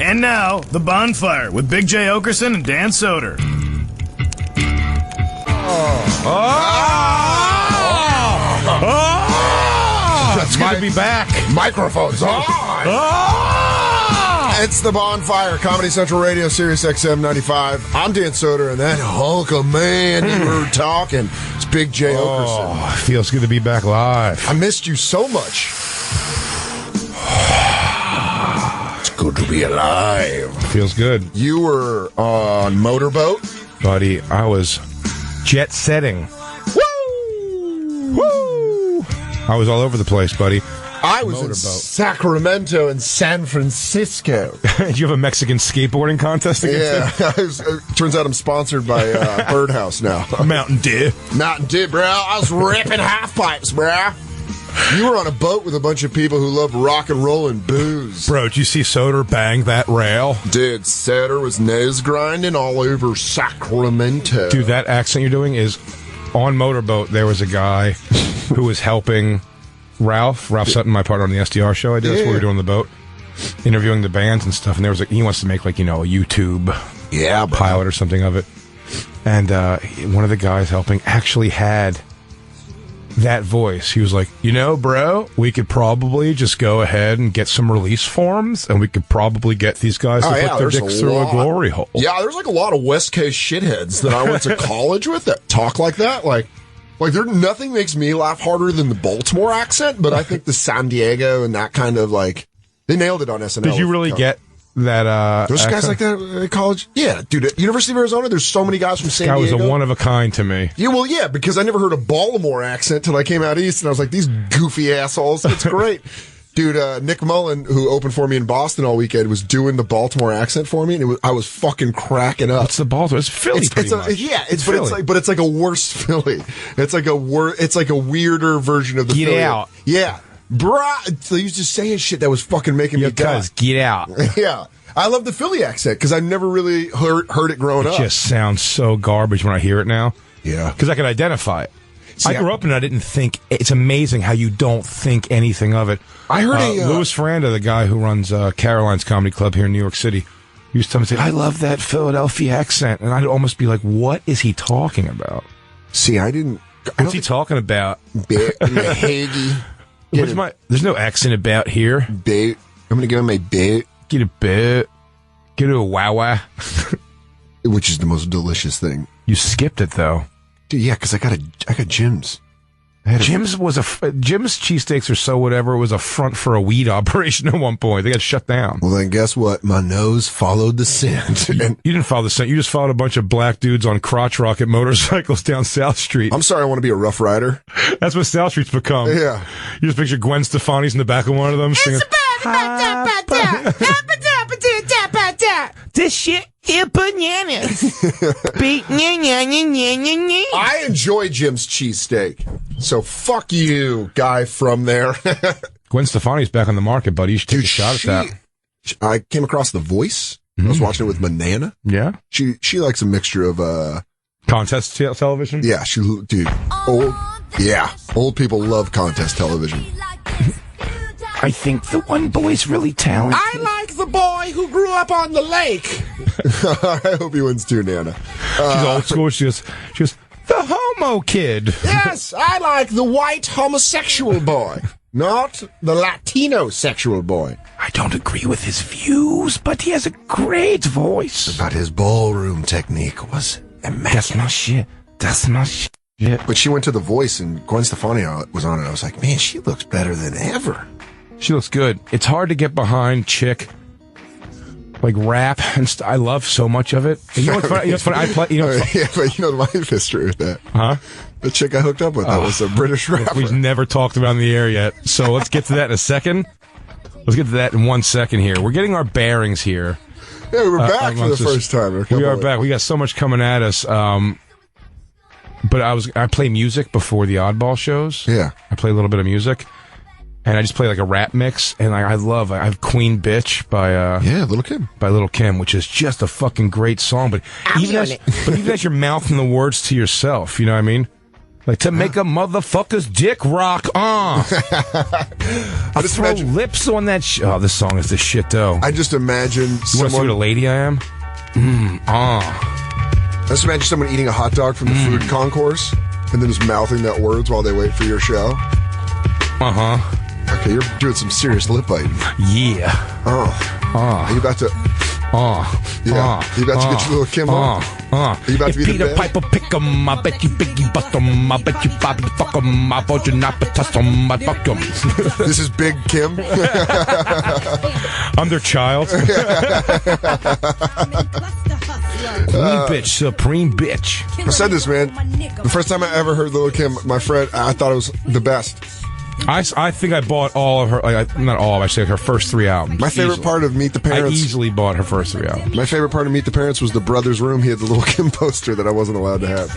And now, The Bonfire with Big J. Okerson and Dan Soder. It's good to be back. Microphones on. It's The Bonfire, Comedy Central Radio, Sirius XM 95. I'm Dan Soder, and that hunk of man you heard talking, it's Big J. Okerson. Feels good to be back live. I missed you so much. It's good to be alive. Feels good. You were on motorboat? Buddy, I was jet setting. Woo! Woo! I was all over the place, buddy. I was in Sacramento and San Francisco. Did you have a Mexican skateboarding contest against it turns out I'm sponsored by Birdhouse now. Mountain Dew. Mountain Dew, bro. I was ripping half pipes, bro. You were on a boat with a bunch of people who love rock and roll and booze. Bro, did you see Soder bang that rail? Dude, Soder was nose grinding all over Sacramento. Dude, that accent you're doing is on motorboat. There was a guy who was helping Ralph Sutton, my partner on the SDR show I did. That's what we were doing on the boat, interviewing the bands and stuff. And there was he wants to make a YouTube pilot or something of it. And one of the guys helping actually had that voice. He was like, bro, we could probably just go ahead and get some release forms, and we could probably get these guys to put their dicks through a glory hole. Yeah, there's a lot of West Coast shitheads that I went to college with that talk like that. Like nothing makes me laugh harder than the Baltimore accent, but I think the San Diego and that kind of they nailed it on SNL. Did you really get that? There's guys like that at college? Yeah, dude. At University of Arizona, there's so many guys from San Diego. That was a one of a kind to me. Yeah, well, yeah, because I never heard a Baltimore accent till I came out east, and I was like, these goofy assholes. It's great. Dude, Nick Mullen, who opened for me in Boston all weekend, was doing the Baltimore accent for me, and I was fucking cracking up. What's the Baltimore? It's Philly, pretty much. Yeah, it's like a worse Philly. It's like a weirder version of the Philly. Get out. Yeah. Bruh, they used to say shit that was fucking making me die. Get out. Yeah. I love the Philly accent, because I never really heard it growing up. It just sounds so garbage when I hear it now. Yeah. Because I can identify it. See, I grew up and I didn't think. It's amazing how you don't think anything of it. I heard Louis Ferranda, the guy who runs Caroline's Comedy Club here in New York City, used to tell me, I love that Philadelphia accent. And I'd almost be like, what is he talking about? See, I didn't. What's he talking about? Hagee. There's no accent about here. Boot. I'm going to give him a boot. Get a boot. Get a wawa. Which is the most delicious thing. You skipped it, though. Dude, yeah, because I got Jim's. Jim's cheesesteaks or so whatever. It was a front for a weed operation at one point. They got shut down. Well, then guess what? My nose followed the scent. You didn't follow the scent. You just followed a bunch of black dudes on crotch rocket motorcycles down South Street. I'm sorry, I want to be a Rough Rider. That's what South Street's become. Yeah. You just picture Gwen Stefani's in the back of one of them singing. This shit is bananas. I enjoy Jim's cheesesteak. So fuck you, guy from there. Gwen Stefani's back on the market, buddy. You should take a shot at that. I came across The Voice. I was watching it with Manana. Yeah. She likes a mixture of contest television. Yeah, old people love contest television. I think the one boy's really talented. I like the boy who grew up on the lake. I hope he wins too, Nana. She's old school. She goes, the homo kid. Yes, I like the white homosexual boy, not the Latino sexual boy. I don't agree with his views, but he has a great voice. But his ballroom technique was immaculate. That's my shit. But she went to The Voice, and Gwen Stefani was on it. I was like, man, she looks better than ever. She looks good. It's hard to get behind chick, like rap, and I love so much of it. And you know what's funny? Yeah, but you know my history with that. Huh? The chick I hooked up with, that was a British rapper. We've never talked about in the air yet, so let's get to that in a second. Let's get to that in 1 second here. We're getting our bearings here. Yeah, we're back for the first time. We are back. We got so much coming at us. But I play music before the Oddball shows. Yeah. I play a little bit of music. And I just play like a rap mix, and I have Queen Bitch by Little Kim, which is just a fucking great song. But even as you're mouthing the words to yourself, you know what I mean? Like to make a motherfucker's dick rock. I just throw lips on that oh, this song is the shit, though. I just imagine You want to see what a lady I am? I just imagine someone eating a hot dog from the food concourse and then just mouthing that words while they wait for your show. Okay, you're doing some serious lip biting. Yeah. Are you about to... Yeah. You about to get your little Kim on? Are you about to be Peter the Piper pick 'em. I bet you Biggie bust 'em. I bet you Bobby fuck 'em. I bet you not touch 'em. I fuck 'em. This is Big Kim. I'm their child. Queen bitch, supreme bitch. I said this, man. The first time I ever heard Lil' Kim, my friend, I thought it was the best. I think I bought all of her, not all, actually, her first 3 albums. My favorite part of Meet the Parents... I easily bought her first 3 albums. My favorite part of Meet the Parents was the brother's room. He had the Lil' Kim poster that I wasn't allowed to have.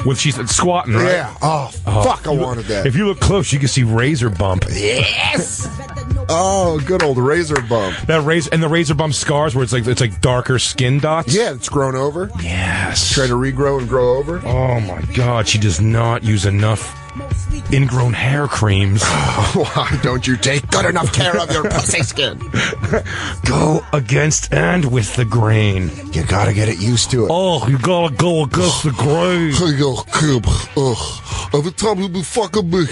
When she's squatting, right? Yeah. Oh, fuck, I wanted that. If you look close, you can see Razor Bump. Yes! Oh, good old Razor Bump. That the Razor Bump scars where it's like darker skin dots. Yeah, it's grown over. Yes. Try to regrow and grow over. Oh my God, she does not use enough ingrown hair creams. Why don't you take good enough care of your pussy skin? Go against and with the grain. You gotta get it used to it. Oh, you gotta go against the grain. Hey, yo, Kim. Every time you be fucking me,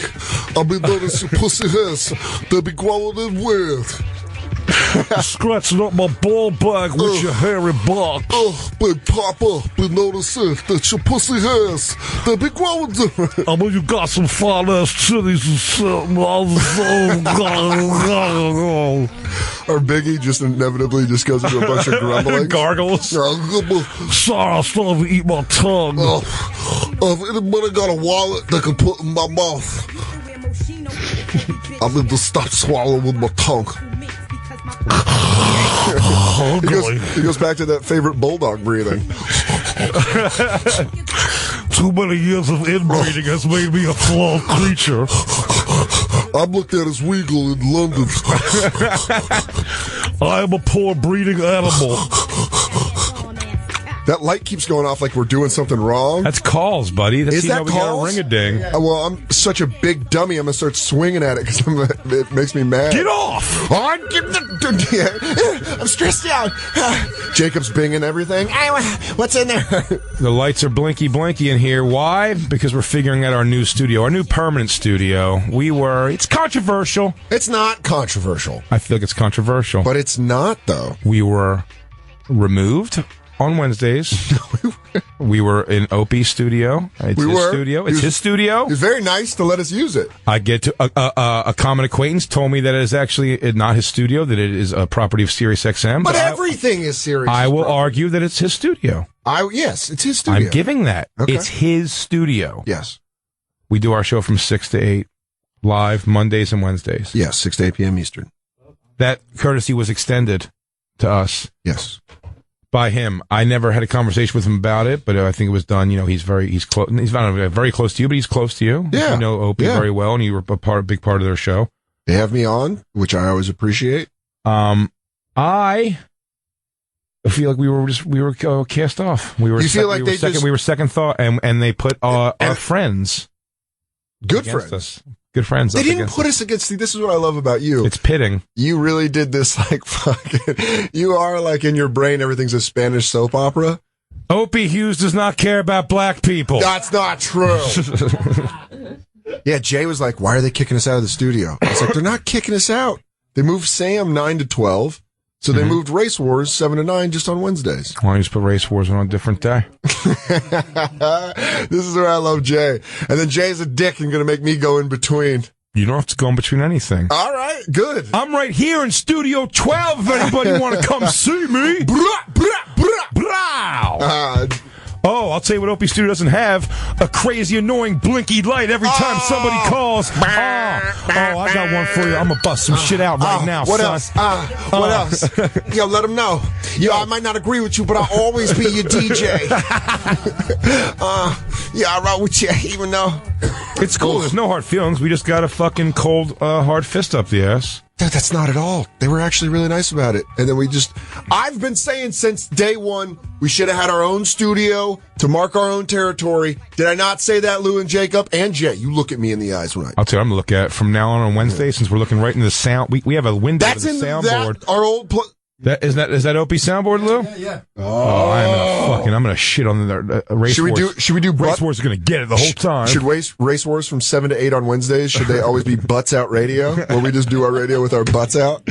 I be noticing pussy hairs. They be growing in weird. Scratching up my ball bag with your hairy box. Big Papa, be noticing that your pussy hairs, they be growing different. I mean, you got some fine ass titties and something. Or Biggie just inevitably just goes into a bunch of grumbling. Gargles. Sorry, I still have to eat my tongue. If anybody got a wallet they can put in my mouth, I need to stop swallowing with my tongue. He goes back to that favorite bulldog breathing. Too many years of inbreeding has made me a flawed creature. I'm looked at as Weagle in London. I am a poor breeding animal. That light keeps going off like we're doing something wrong. That's calls, buddy. That's Is that calls? Ring a ding. Well, I'm such a big dummy. I'm gonna start swinging at it because it makes me mad. Get off! I'm stressed out. Jacob's binging everything. What's in there? The lights are blinky in here. Why? Because we're figuring out our new studio, our new permanent studio. It's controversial. It's not controversial. I feel like it's controversial. But it's not, though. We were removed on Wednesdays. We were in Opie's studio. It's his studio. It's his studio. He's very nice to let us use it. I get to a common acquaintance told me that it is actually not his studio, that it is a property of SiriusXM. But everything is Sirius. I will argue that it's his studio. Yes, it's his studio. I'm giving that. Okay. It's his studio. Yes. We do our show from 6 to 8, live Mondays and Wednesdays. Yes, 6 to 8 p.m. Eastern. That courtesy was extended to us. Yes. By him. I never had a conversation with him about it, but I think it was done. You know, he's close. He's not very close to you, but he's close to you. Yeah. You know Opie very well, and you were a big part of their show. They have me on, which I always appreciate. I feel like we were cast off. We were second thought, and they put our friends, good friends, us. Good friends. They didn't put us against. This is what I love about you. It's pitting. You really did this like fucking. You are like in your brain, everything's a Spanish soap opera. Opie Hughes does not care about black people. That's not true. Yeah, Jay was like, "Why are they kicking us out of the studio?" I was like, "They're not kicking us out. They moved Sam 9 to 12, so they moved Race Wars 7 to 9 just on Wednesdays." Why don't you just put Race Wars on a different day? This is where I love Jay. And then Jay's a dick and going to make me go in between. You don't have to go in between anything. All right, good. I'm right here in Studio 12 if anybody want to come see me. I'll tell you what Opie Studio doesn't have. A crazy, annoying, blinky light every time somebody calls. I got one for you. I'm going to bust some shit out right now, what son. Else? What else? Yo, let them know. Yo, I might not agree with you, but I'll always be your DJ. I rock with you, even though... It's cool. There's no hard feelings. We just got a fucking cold, hard fist up the ass. That's not at all. They were actually really nice about it. And then I've been saying since day one, we should have had our own studio to mark our own territory. Did I not say that, Lou and Jacob? And Jay, you look at me in the eyes when I'll tell you, I'm going to look at it from now on Wednesday, since we're looking right into the sound. We have a window to the soundboard. Our old... Is that Opie soundboard, Lou? Yeah. I'm gonna shit on the race wars. Should we do race wars? Are gonna get it the whole time. Should race wars from 7 to 8 on Wednesdays? Should they always be butts out radio, where we just do our radio with our butts out?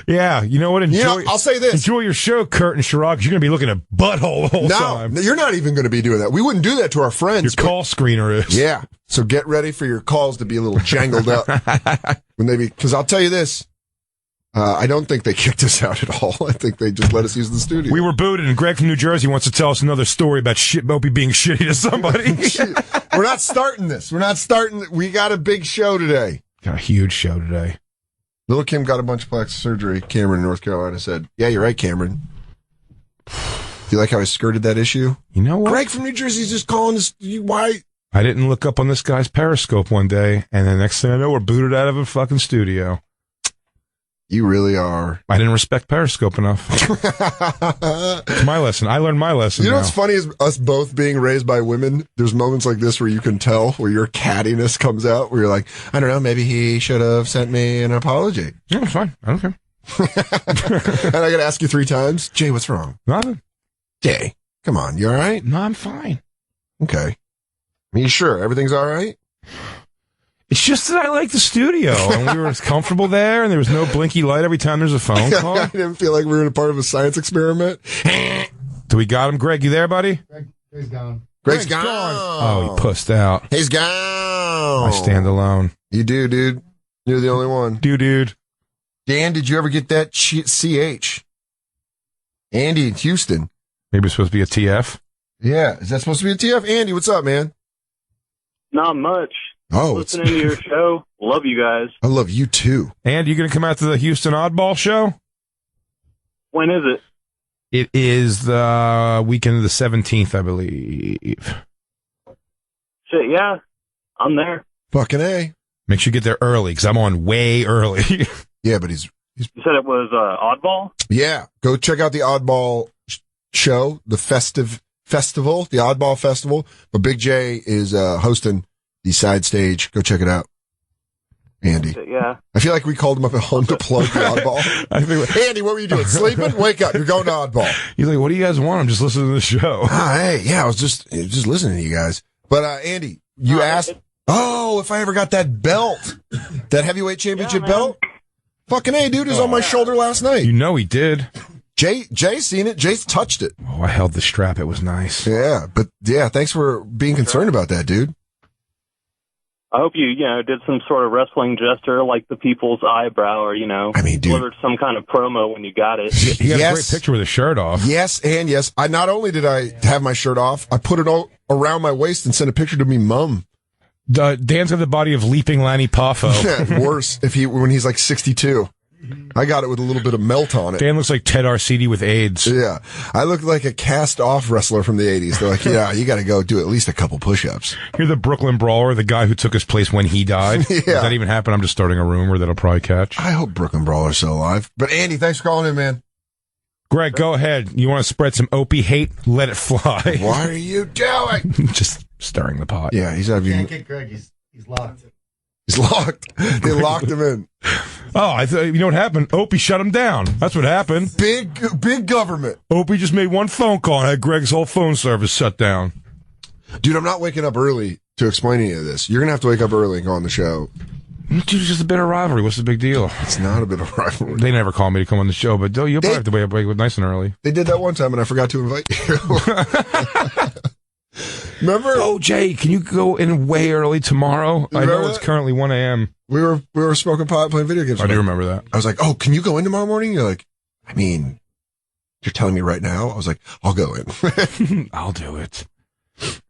Yeah, you know what? I'll say this: enjoy your show, Kurt and Chirac. 'Cause you're gonna be looking at butthole the whole time. No, you're not even gonna be doing that. We wouldn't do that to our friends. Your call screener is. Yeah, so get ready for your calls to be a little jangled up because I'll tell you this. I don't think they kicked us out at all. I think they just let us use the studio. We were booted, and Greg from New Jersey wants to tell us another story about Opie being shitty to somebody. We're not starting this. We got a big show today. Got a huge show today. Little Kim got a bunch of plastic surgery. Cameron in North Carolina said, yeah, you're right, Cameron. Do you like how I skirted that issue? You know what? Greg from New Jersey is just calling us. Why? I didn't look up on this guy's Periscope one day, and the next thing I know, we're booted out of a fucking studio. You really are. I didn't respect Periscope enough. It's my lesson. I learned my lesson. You know what's funny is us both being raised by women. There's moments like this where you can tell where your cattiness comes out, where you're like, I don't know, maybe he should have sent me an apology. Yeah, it's fine. I don't care. And I got to ask you 3 times, Jay, what's wrong? Nothing. Jay, come on, you all right? No, I'm fine. Okay. Are you sure everything's all right? It's just that I like the studio, and we were comfortable there, and there was no blinky light every time there's a phone call. I didn't feel like we were in a part of a science experiment. Do we got him, Greg? You there, buddy? Greg's gone. Greg's gone. Oh, he pussed out. He's gone. I stand alone. You do, dude. You're the only one. Dude. Dan, did you ever get that CH? Andy in Houston. Maybe it's supposed to be a TF? Yeah. Is that supposed to be a TF? Andy, what's up, man? Not much. Oh, listening to your show. Love you guys. I love you too. And you going to come out to the Houston Oddball show? When is it? It is the weekend of the 17th, I believe. Shit, yeah. I'm there. Fucking A. Make sure you get there early, because I'm on way early. Yeah, but he's. You said it was Oddball? Yeah. Go check out the Oddball show, the festival, the Oddball Festival. But Big J is hosting the side stage. Go check it out. Andy. Yeah. I feel like we called him up at home to plug the Oddball. Andy, what were you doing? Sleeping? Wake up. You're going to Oddball. He's like, what do you guys want? I'm just listening to the show. Hey, yeah, I was just listening to you guys. But, Andy, you asked, if I ever got that belt, that heavyweight championship belt. Fucking A, dude, it was on my shoulder last night. You know he did. Jay's seen it. Jay's touched it. Oh, I held the strap. It was nice. Yeah, but thanks for being concerned about that, dude. I hope you did some sort of wrestling gesture like the people's eyebrow or, delivered some kind of promo when you got it. He got a great picture with his shirt off. Yes, and yes. I not only did I have my shirt off, I put it all around my waist and sent a picture to me mum. Dan's got the body of Leaping Lanny Poffo. Yeah, worse when he's like 62. I got it with a little bit of melt on it. Dan looks like Ted Arcidi with AIDS. Yeah. I look like a cast-off wrestler from the 80s. They're like, yeah, you got to go do at least a couple push-ups. You're the Brooklyn Brawler, the guy who took his place when he died. Yeah. Does that even happen? I'm just starting a rumor that'll probably catch. I hope Brooklyn Brawler's still alive. But Andy, thanks for calling in, man. Greg, go ahead. You want to spread some Opie hate? Let it fly. What are you doing? Just stirring the pot. Yeah, he's not Can't get Greg. He's locked. He's locked. They locked him in. Oh, you know what happened? Opie shut him down. That's what happened. Big government. Opie just made one phone call and had Greg's whole phone service shut down. Dude, I'm not waking up early to explain any of this. You're going to have to wake up early and go on the show. Dude, it's just a bit of rivalry. What's the big deal? It's not a bit of rivalry. They never call me to come on the show, but you'll probably have to wake up nice and early. They did that one time, and I forgot to invite you. Remember? Oh, Jay, can you go in way early tomorrow? I know it's currently 1 a.m. We were smoking pot and playing video games. I do remember that. I was like, oh, can you go in tomorrow morning? You're like, you're telling me right now? I was like, I'll go in. I'll do it.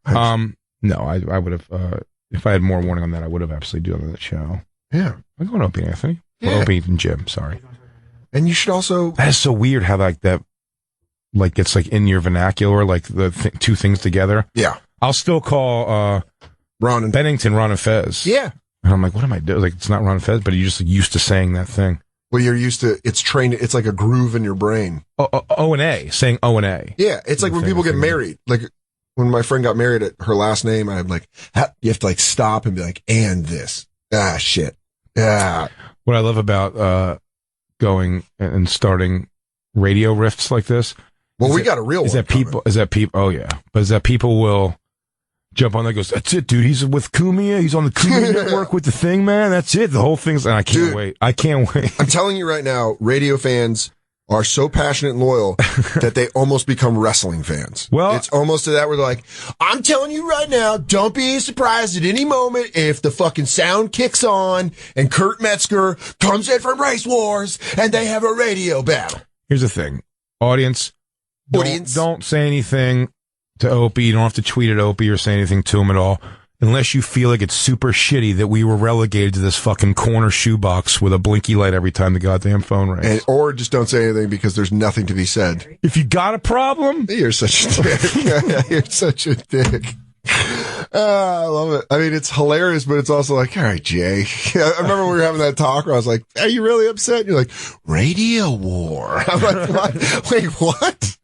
No, I would have, if I had more warning on that, I would have absolutely done that show. Yeah. I'm going to Opie and Anthony. Yeah. Well, Opie and Jim, sorry. And you should also... That is so weird how that gets in your vernacular, the two things together. Yeah. I'll still call Ron and Bennington Ron and Fez. Yeah. And I'm like, what am I doing? It's not Ron and Fez, but you're just used to saying that thing. Well, you're used to, it's trained, it's like a groove in your brain. O and A, saying O and A. Yeah, it's like when people get married. Like, when my friend got married at her last name, I'm like, you have to like stop and be like, and this. Ah, shit. Yeah. What I love about going and starting radio riffs like this. Well, we got a real one. Is that people? Oh yeah, but is that people will jump on there and goes, that's it, dude. He's with Kumia. He's on the Kumia network with the thing, man. That's it. The whole thing's, and I can't wait. I can't wait. I'm telling you right now, radio fans are so passionate and loyal that they almost become wrestling fans. Well, it's almost to that where they're like, I'm telling you right now, don't be surprised at any moment if the fucking sound kicks on and Kurt Metzger comes in from Race Wars and they have a radio battle. Here's the thing. Audience, don't say anything to Opie. You don't have to tweet at Opie or say anything to him at all, unless you feel like it's super shitty that we were relegated to this fucking corner shoebox with a blinky light every time the goddamn phone rings. Or just don't say anything because there's nothing to be said. If you got a problem, you're such a dick. You're such a dick. I love it. I mean, it's hilarious, but it's also like, all right, Jay. I remember we were having that talk where I was like, are you really upset? And you're like, radio war. I'm like, what? Wait, what?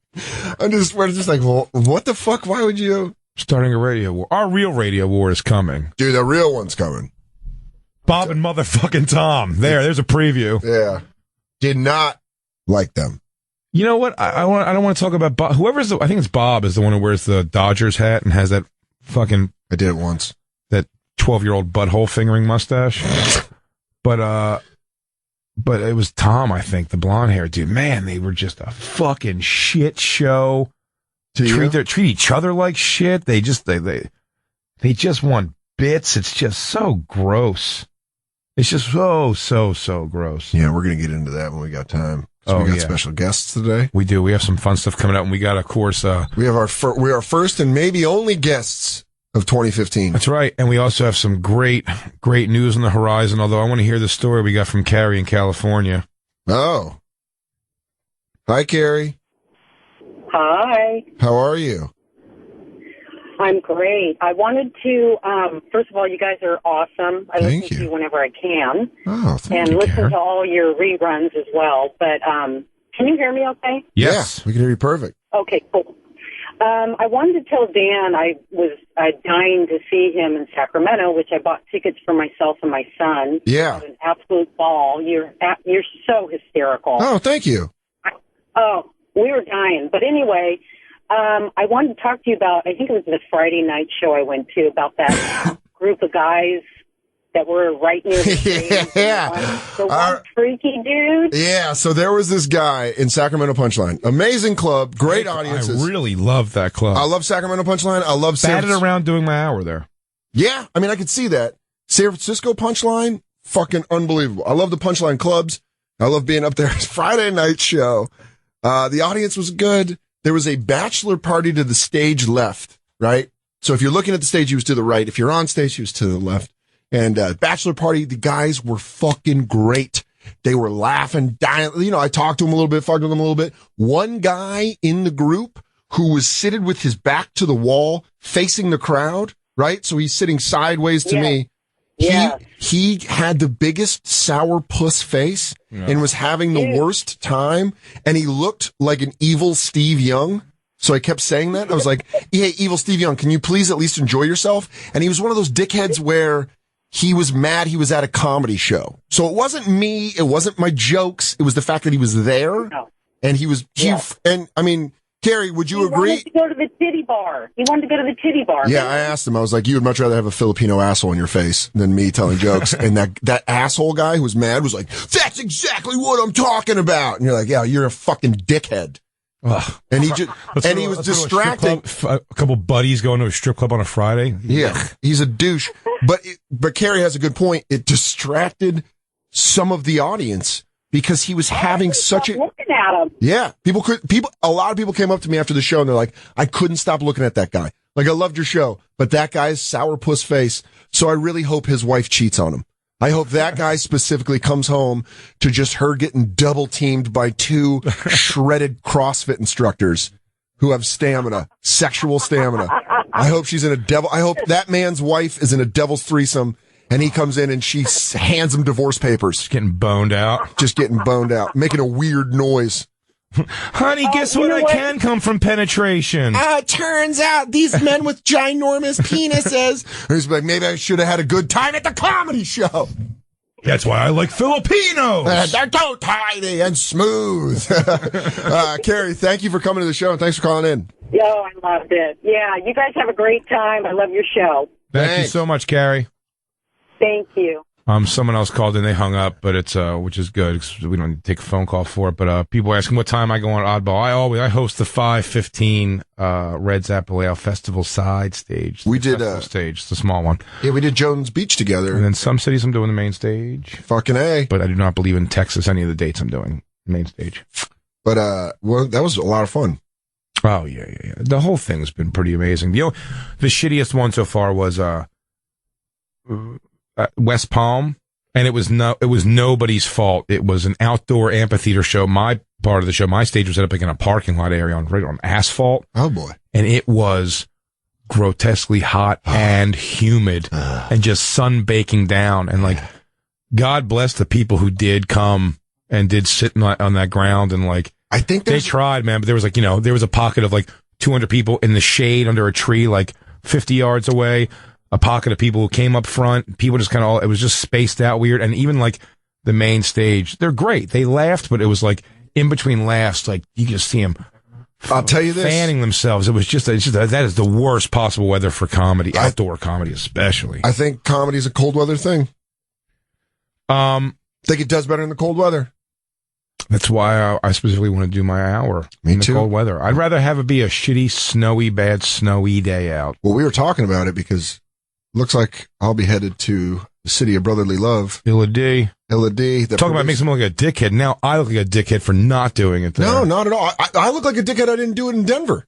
We're just like, well, what the fuck? Why would you? Starting a radio war. Our real radio war is coming. Dude, the real one's coming. Bob and motherfucking Tom. There's a preview. Yeah. Did not like them. You know what? I don't want to talk about Bob. I think it's Bob is the one who wears the Dodgers hat and has that fucking. I did it once. That 12-year-old butthole fingering mustache. But it was Tom, I think, the blonde hair dude. Man, they were just a fucking shit show. Treat each other like shit. They just want bits. It's just so gross. It's just so gross. Yeah, we're gonna get into that when we got time. So we got special guests today. We do. We have some fun stuff coming up, and we got, of course, we have our first and maybe only guests of 2015. That's right, and we also have some great news on the horizon. Although I want to hear the story we got from Carrie in California. Oh, hi, Carrie. Hi. How are you? I'm great. I wanted to, first of all, you guys are awesome. I listen to you whenever I can. Oh, thank you, And listen Karen. To all your reruns as well. But can you hear me okay? Yes, we can hear you perfect. Okay, cool. I wanted to tell Dan I was dying to see him in Sacramento, which I bought tickets for myself and my son. Yeah. It was an absolute ball. You're so hysterical. Oh, thank you. We were dying. But anyway, I wanted to talk to you about, I think it was the Friday night show I went to, about that group of guys that were right near the stage. Yeah. The one freaky dude. Yeah, so there was this guy in Sacramento Punchline. Amazing club, great audiences. I really love that club. I love Sacramento Punchline. I love batted around doing my hour there. Yeah, I mean, I could see that. San Francisco Punchline, fucking unbelievable. I love the Punchline clubs. I love being up there. Friday night show. The audience was good. There was a bachelor party to the stage left, right? So if you're looking at the stage, he was to the right. If you're on stage, he was to the left. And bachelor party, the guys were fucking great. They were laughing, dying. You know, I talked to him a little bit, fucked with him a little bit. One guy in the group who was seated with his back to the wall, facing the crowd, right? So he's sitting sideways to me. He had the biggest sourpuss face and was having the worst time. And he looked like an evil Steve Young. So I kept saying that. I was like, hey, evil Steve Young, can you please at least enjoy yourself? And he was one of those dickheads where he was mad he was at a comedy show. So it wasn't me. It wasn't my jokes. It was the fact that he was there. And he was, and I mean, Carrie, would you agree? He wanted to go to the titty bar. Yeah, I asked him. I was like, you would much rather have a Filipino asshole in your face than me telling jokes. And that asshole guy who was mad was like, that's exactly what I'm talking about. And you're like, yeah, you're a fucking dickhead. Ugh. And he was distracting. A couple buddies going to a strip club on a Friday. Yeah, he's a douche. But Carrie has a good point. It distracted some of the audience because he was having such a looking at him. Yeah, a lot of people came up to me after the show and they're like, I couldn't stop looking at that guy. Like, I loved your show, but that guy's sourpuss face. So I really hope his wife cheats on him. I hope that guy specifically comes home to just her getting double teamed by two shredded CrossFit instructors who have stamina, sexual stamina. I hope she's in I hope that man's wife is in a devil's threesome And he comes in and she hands him divorce papers. Just getting boned out. Making a weird noise. Honey, guess what? I can come from penetration. Turns out these men with ginormous penises. And he's like, maybe I should have had a good time at the comedy show. That's why I like Filipinos. They're so tiny and smooth. Carrie, thank you for coming to the show, and thanks for calling in. Yo, I loved it. Yeah, you guys have a great time. I love your show. Thank you so much, Carrie. Thank you. Someone else called and they hung up, but it's which is good because we don't need to take a phone call for it. But people asking what time I go on Oddball. I host the 5:15 Reds Appalachia Festival side stage. We did stage. It's a small one. Yeah, we did Jones Beach together. And then some cities I'm doing the main stage. Fucking A. But I do not believe in Texas any of the dates I'm doing main stage. But well, that was a lot of fun. Oh yeah. The whole thing's been pretty amazing. The shittiest one so far was West Palm, and it was nobody's fault. It was an outdoor amphitheater show. My part of the show, my stage was set up like in a parking lot area right on asphalt. Oh boy. And it was grotesquely hot and humid and just sun baking down. And like, God bless the people who did come and did sit on that ground. And like, I think they tried, man, but there was like, there was a pocket of like 200 people in the shade under a tree, like 50 yards away. A pocket of people who came up front. People just it was just spaced out weird. And even like the main stage, they're great. They laughed, but it was like in between laughs, like you just see them. I'll tell you this. Fanning themselves. It's just that is the worst possible weather for comedy, outdoor comedy especially. I think comedy is a cold weather thing. I think it does better in the cold weather. That's why I specifically want to do my hour in the cold weather. I'd rather have it be a shitty, snowy day out. Well, we were talking about it because looks like I'll be headed to the city of brotherly love. Illa-D. Talk about making someone look like a dickhead. Now I look like a dickhead for not doing it there. No, not at all. I look like a dickhead. I didn't do it in Denver.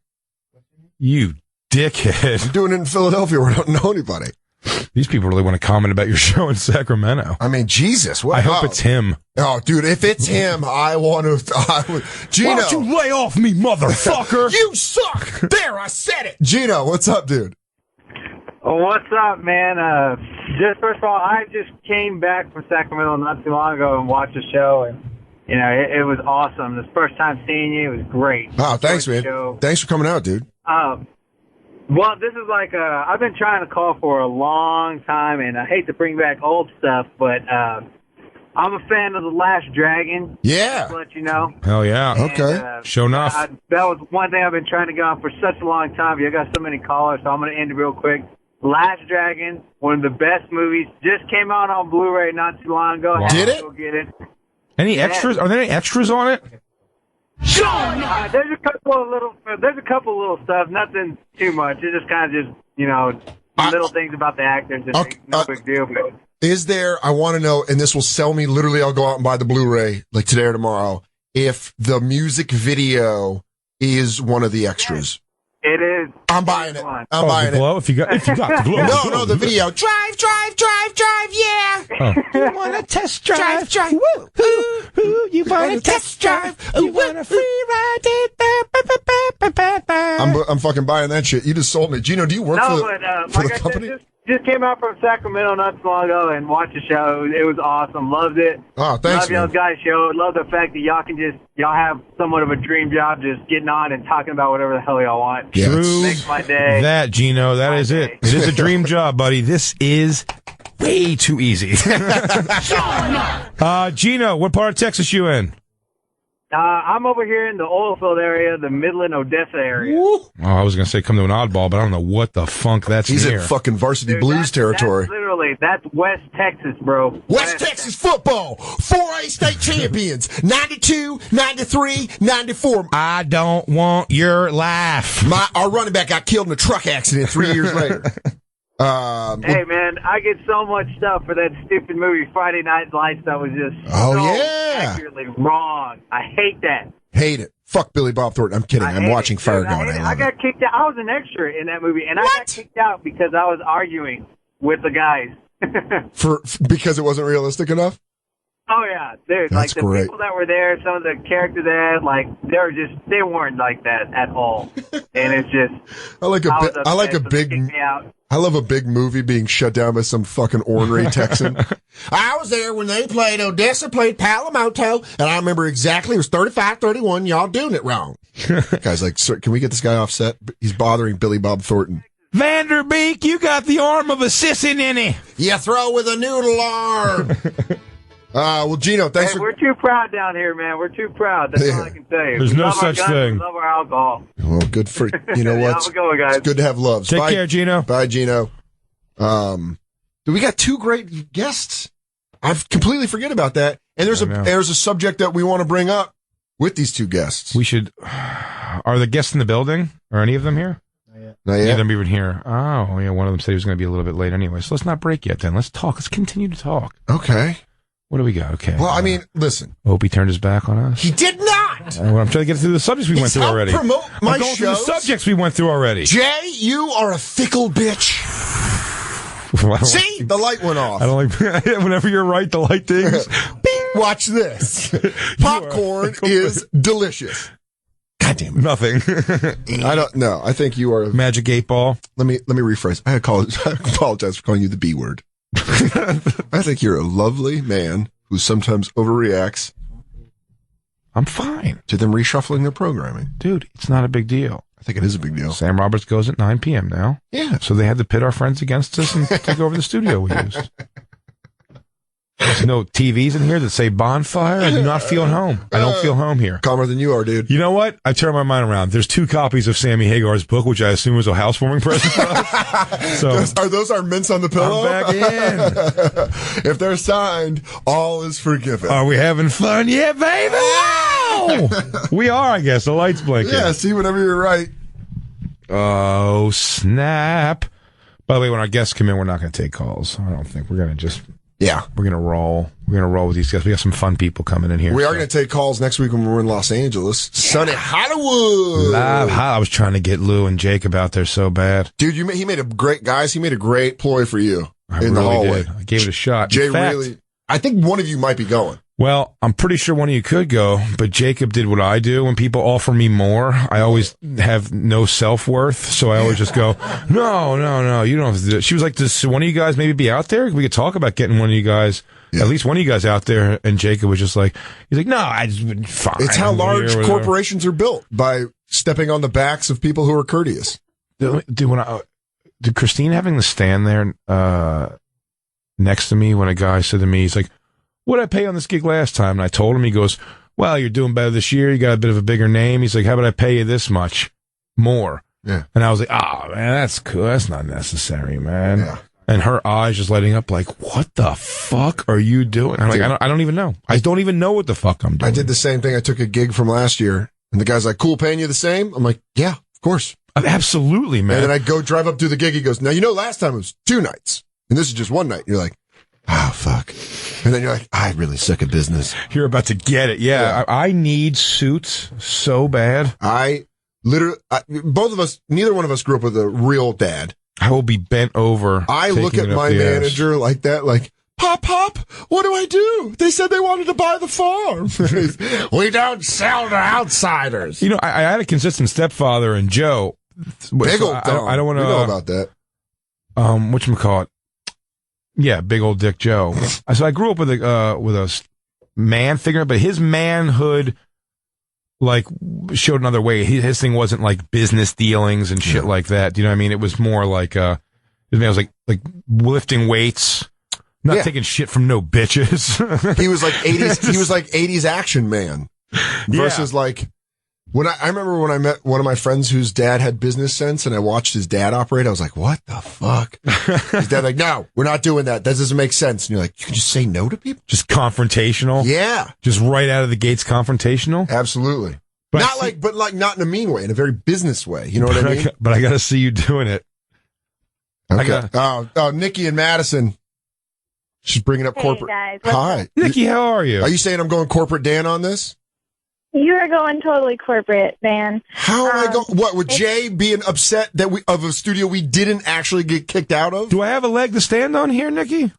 You dickhead. I'm doing it in Philadelphia where I don't know anybody. These people really want to comment about your show in Sacramento. I mean, Jesus. I hope it's him. Oh, dude, if it's him, I would. Gino. Why don't you lay off me, motherfucker? You suck. There, I said it. Gino, what's up, dude? Oh, what's up, man? Just first of all, I just came back from Sacramento not too long ago and watched the show, and it was awesome. This first time seeing you, it was great. Oh, thanks, man. Thanks for coming out, dude. Well, this is like I've been trying to call for a long time, and I hate to bring back old stuff, but I'm a fan of The Last Dragon. Yeah. Just to let you know. Hell yeah. And, okay. Show enough. That was one thing I've been trying to get on for such a long time. You got so many callers, so I'm going to end it real quick. Last Dragon, one of the best movies, just came out on Blu-ray not too long ago. Wow. Did it? Go get it. Any extras? Are there any extras on it? There's a couple little stuff, nothing too much. It's just kind of little things about the actors. No big deal. But is there? I want to know, and this will sell me. Literally, I'll go out and buy the Blu-ray like today or tomorrow. If the music video is one of the extras. It is. I'm buying it. I'm buying the glow? If you got the glow. No, the video. Drive, yeah. Oh. You want to test drive? Drive. Woo. Who? You want to test drive? You want a free ride? I'm fucking buying that shit. You just sold me. Gino, do you work for the company? Just came out from Sacramento not too long ago and watched the show. It was awesome. Loved it. Oh, thanks, Love y'all's guys' show. Love the fact that y'all have somewhat of a dream job just getting on and talking about whatever the hell y'all want. Yeah, true. Makes my day. That, Gino, that is it. It is a dream job, buddy. This is way too easy. Gino, what part of Texas you in? I'm over here in the oilfield area, the Midland, Odessa area. Oh, I was going to say come to an oddball, but I don't know what the funk that's He's near. in fucking varsity blues territory. That's West Texas, bro. West Texas football. 4A state champions. 92, 93, 94. I don't want your life. Our running back got killed in a truck accident 3 years later. Hey, man, I get so much stuff for that stupid movie, Friday Night Lights, that was just accurately wrong. I hate that. Hate it. Fuck Billy Bob Thornton. I'm kidding. I'm watching Fire Gone. I got kicked out. I was an extra in that movie, and I got kicked out because I was arguing with the guys. Because it wasn't realistic enough? Oh, yeah. Dude, That's the great. people that were there, some of the characters there, they weren't like that at all. And it's just, I like a big, I love a big movie being shut down by some fucking ornery Texan. I was there when they played Odessa played Palomoto, and I remember exactly it was 35-31. Y'all doing it wrong. Guy's like, sir, can we get this guy off set? He's bothering Billy Bob Thornton. Vanderbeek, you got the arm of a sissy ninny. You throw with a noodle arm. Well, Gino, thanks for... We're too proud down here, man. We're too proud. That's all I can tell you. There's no such thing. We love our alcohol. Well, good for... You know what? How's it going, guys? It's good to have loves. Take care, Gino. Bye, Gino. We got two great guests. I completely forget about that. And there's a subject that we want to bring up with these two guests. We should... Are the guests in the building? Are any of them here? Not yet. Any of them even here? Oh, yeah, one of them said he was going to be a little bit late anyway. So let's not break yet then. Let's talk. Let's continue to talk. Okay. What do we got? Okay. Well, I mean, listen. Hope he turned his back on us. He did not! I'm trying to get through the subjects we went through already. Promote my I'm going through the shows. subjects we went through already. Jay, you are a fickle bitch. See? The light went off. I don't like... Whenever you're right, the light dings. Bing! Watch this. Popcorn is delicious. God damn it. Nothing. I don't know. I think you are a Magic 8-ball. Let me rephrase. I apologize for calling you the B word. I think you're a lovely man who sometimes overreacts. I'm fine. To them reshuffling their programming. Dude, it's not a big deal. I think it is a big deal. Sam Roberts goes at 9 p.m. now. Yeah. So they had to pit our friends against us and take over the studio we used. There's no TVs in here that say Bonfire. I do not feel at home. I don't feel home here. Calmer than you are, dude. You know what? I turned my mind around. There's 2 copies of Sammy Hagar's book, which I assume was a housewarming present for us. So are those our mints on the pillow? I'm back in. If they're signed, all is forgiven. Are we having fun yet, baby? Wow! We are, I guess. The light's blinking. Yeah, see, whenever you're right. Oh, snap. By the way, when our guests come in, we're not going to take calls. I don't think. We're going to just... Yeah. We're going to roll. We're going to roll with these guys. We got some fun people coming in here. We are going to take calls next week when we're in Los Angeles. Sunny Hollywood. I was trying to get Lou and Jacob out there so bad. Dude, he made a great ploy for you in the hallway. Did. I gave it a shot. Jay really... I think one of you might be going. Well, I'm pretty sure one of you could go, but Jacob did what I do. When people offer me more, I always have no self-worth, so I always just go, no, you don't have to do it. She was like, does one of you guys maybe be out there? We could talk about getting one of you guys, at least one of you guys out there. And Jacob was just like, he's like, no, I just been fine. It's how large corporations are built, by stepping on the backs of people who are courteous. Dude, Christine having to stand there next to me when a guy said to me, he's like, what did I pay on this gig last time? And I told him, he goes, well, you're doing better this year. You got a bit of a bigger name. He's like, how about I pay you this much more? Yeah. And I was like, oh, man, that's cool. That's not necessary, man. Yeah. And her eyes just lighting up like, what the fuck are you doing? I'm like, I don't even know. I don't even know what the fuck I'm doing. I did the same thing. I took a gig from last year, and the guy's like, cool, paying you the same? I'm like, yeah, of course. Absolutely, man. And then I go drive up to the gig. He goes, now, last time it was 2 nights, and this is just 1 night. You're like, oh, fuck. And then you're like, I really suck at business. You're about to get it. Yeah. I need suits so bad. Both of us, neither one of us grew up with a real dad. I will be bent over. I look at my manager like that, like, Pop, what do I do? They said they wanted to buy the farm. We don't sell to outsiders. I had a consistent stepfather and Joe. Big old Tom. I don't want to. We know about that. Whatchamacallit? Yeah, big old Dick Joe. So I grew up with a man figure, but his manhood showed another way. His thing wasn't like business dealings and shit like that. Do you know what I mean? It was more like his man was like lifting weights, not taking shit from no bitches. He was like 80s. He was like 80s action man versus like. I remember when I met one of my friends whose dad had business sense, and I watched his dad operate, I was like, what the fuck? His dad like, no, we're not doing that. That doesn't make sense. And you're like, you can just say no to people? Just confrontational? Yeah. Just right out of the gates confrontational? Absolutely. But not in a mean way, in a very business way. You know what I mean? But I got to see you doing it. Okay. Oh, Nikki and Madison. She's bringing up corporate. Guys, Hi. Nikki, how are you? Are you saying I'm going corporate Dan on this? You are going totally corporate, man. How am I going? What, with Jay being upset that of a studio we didn't actually get kicked out of? Do I have a leg to stand on here, Nikki?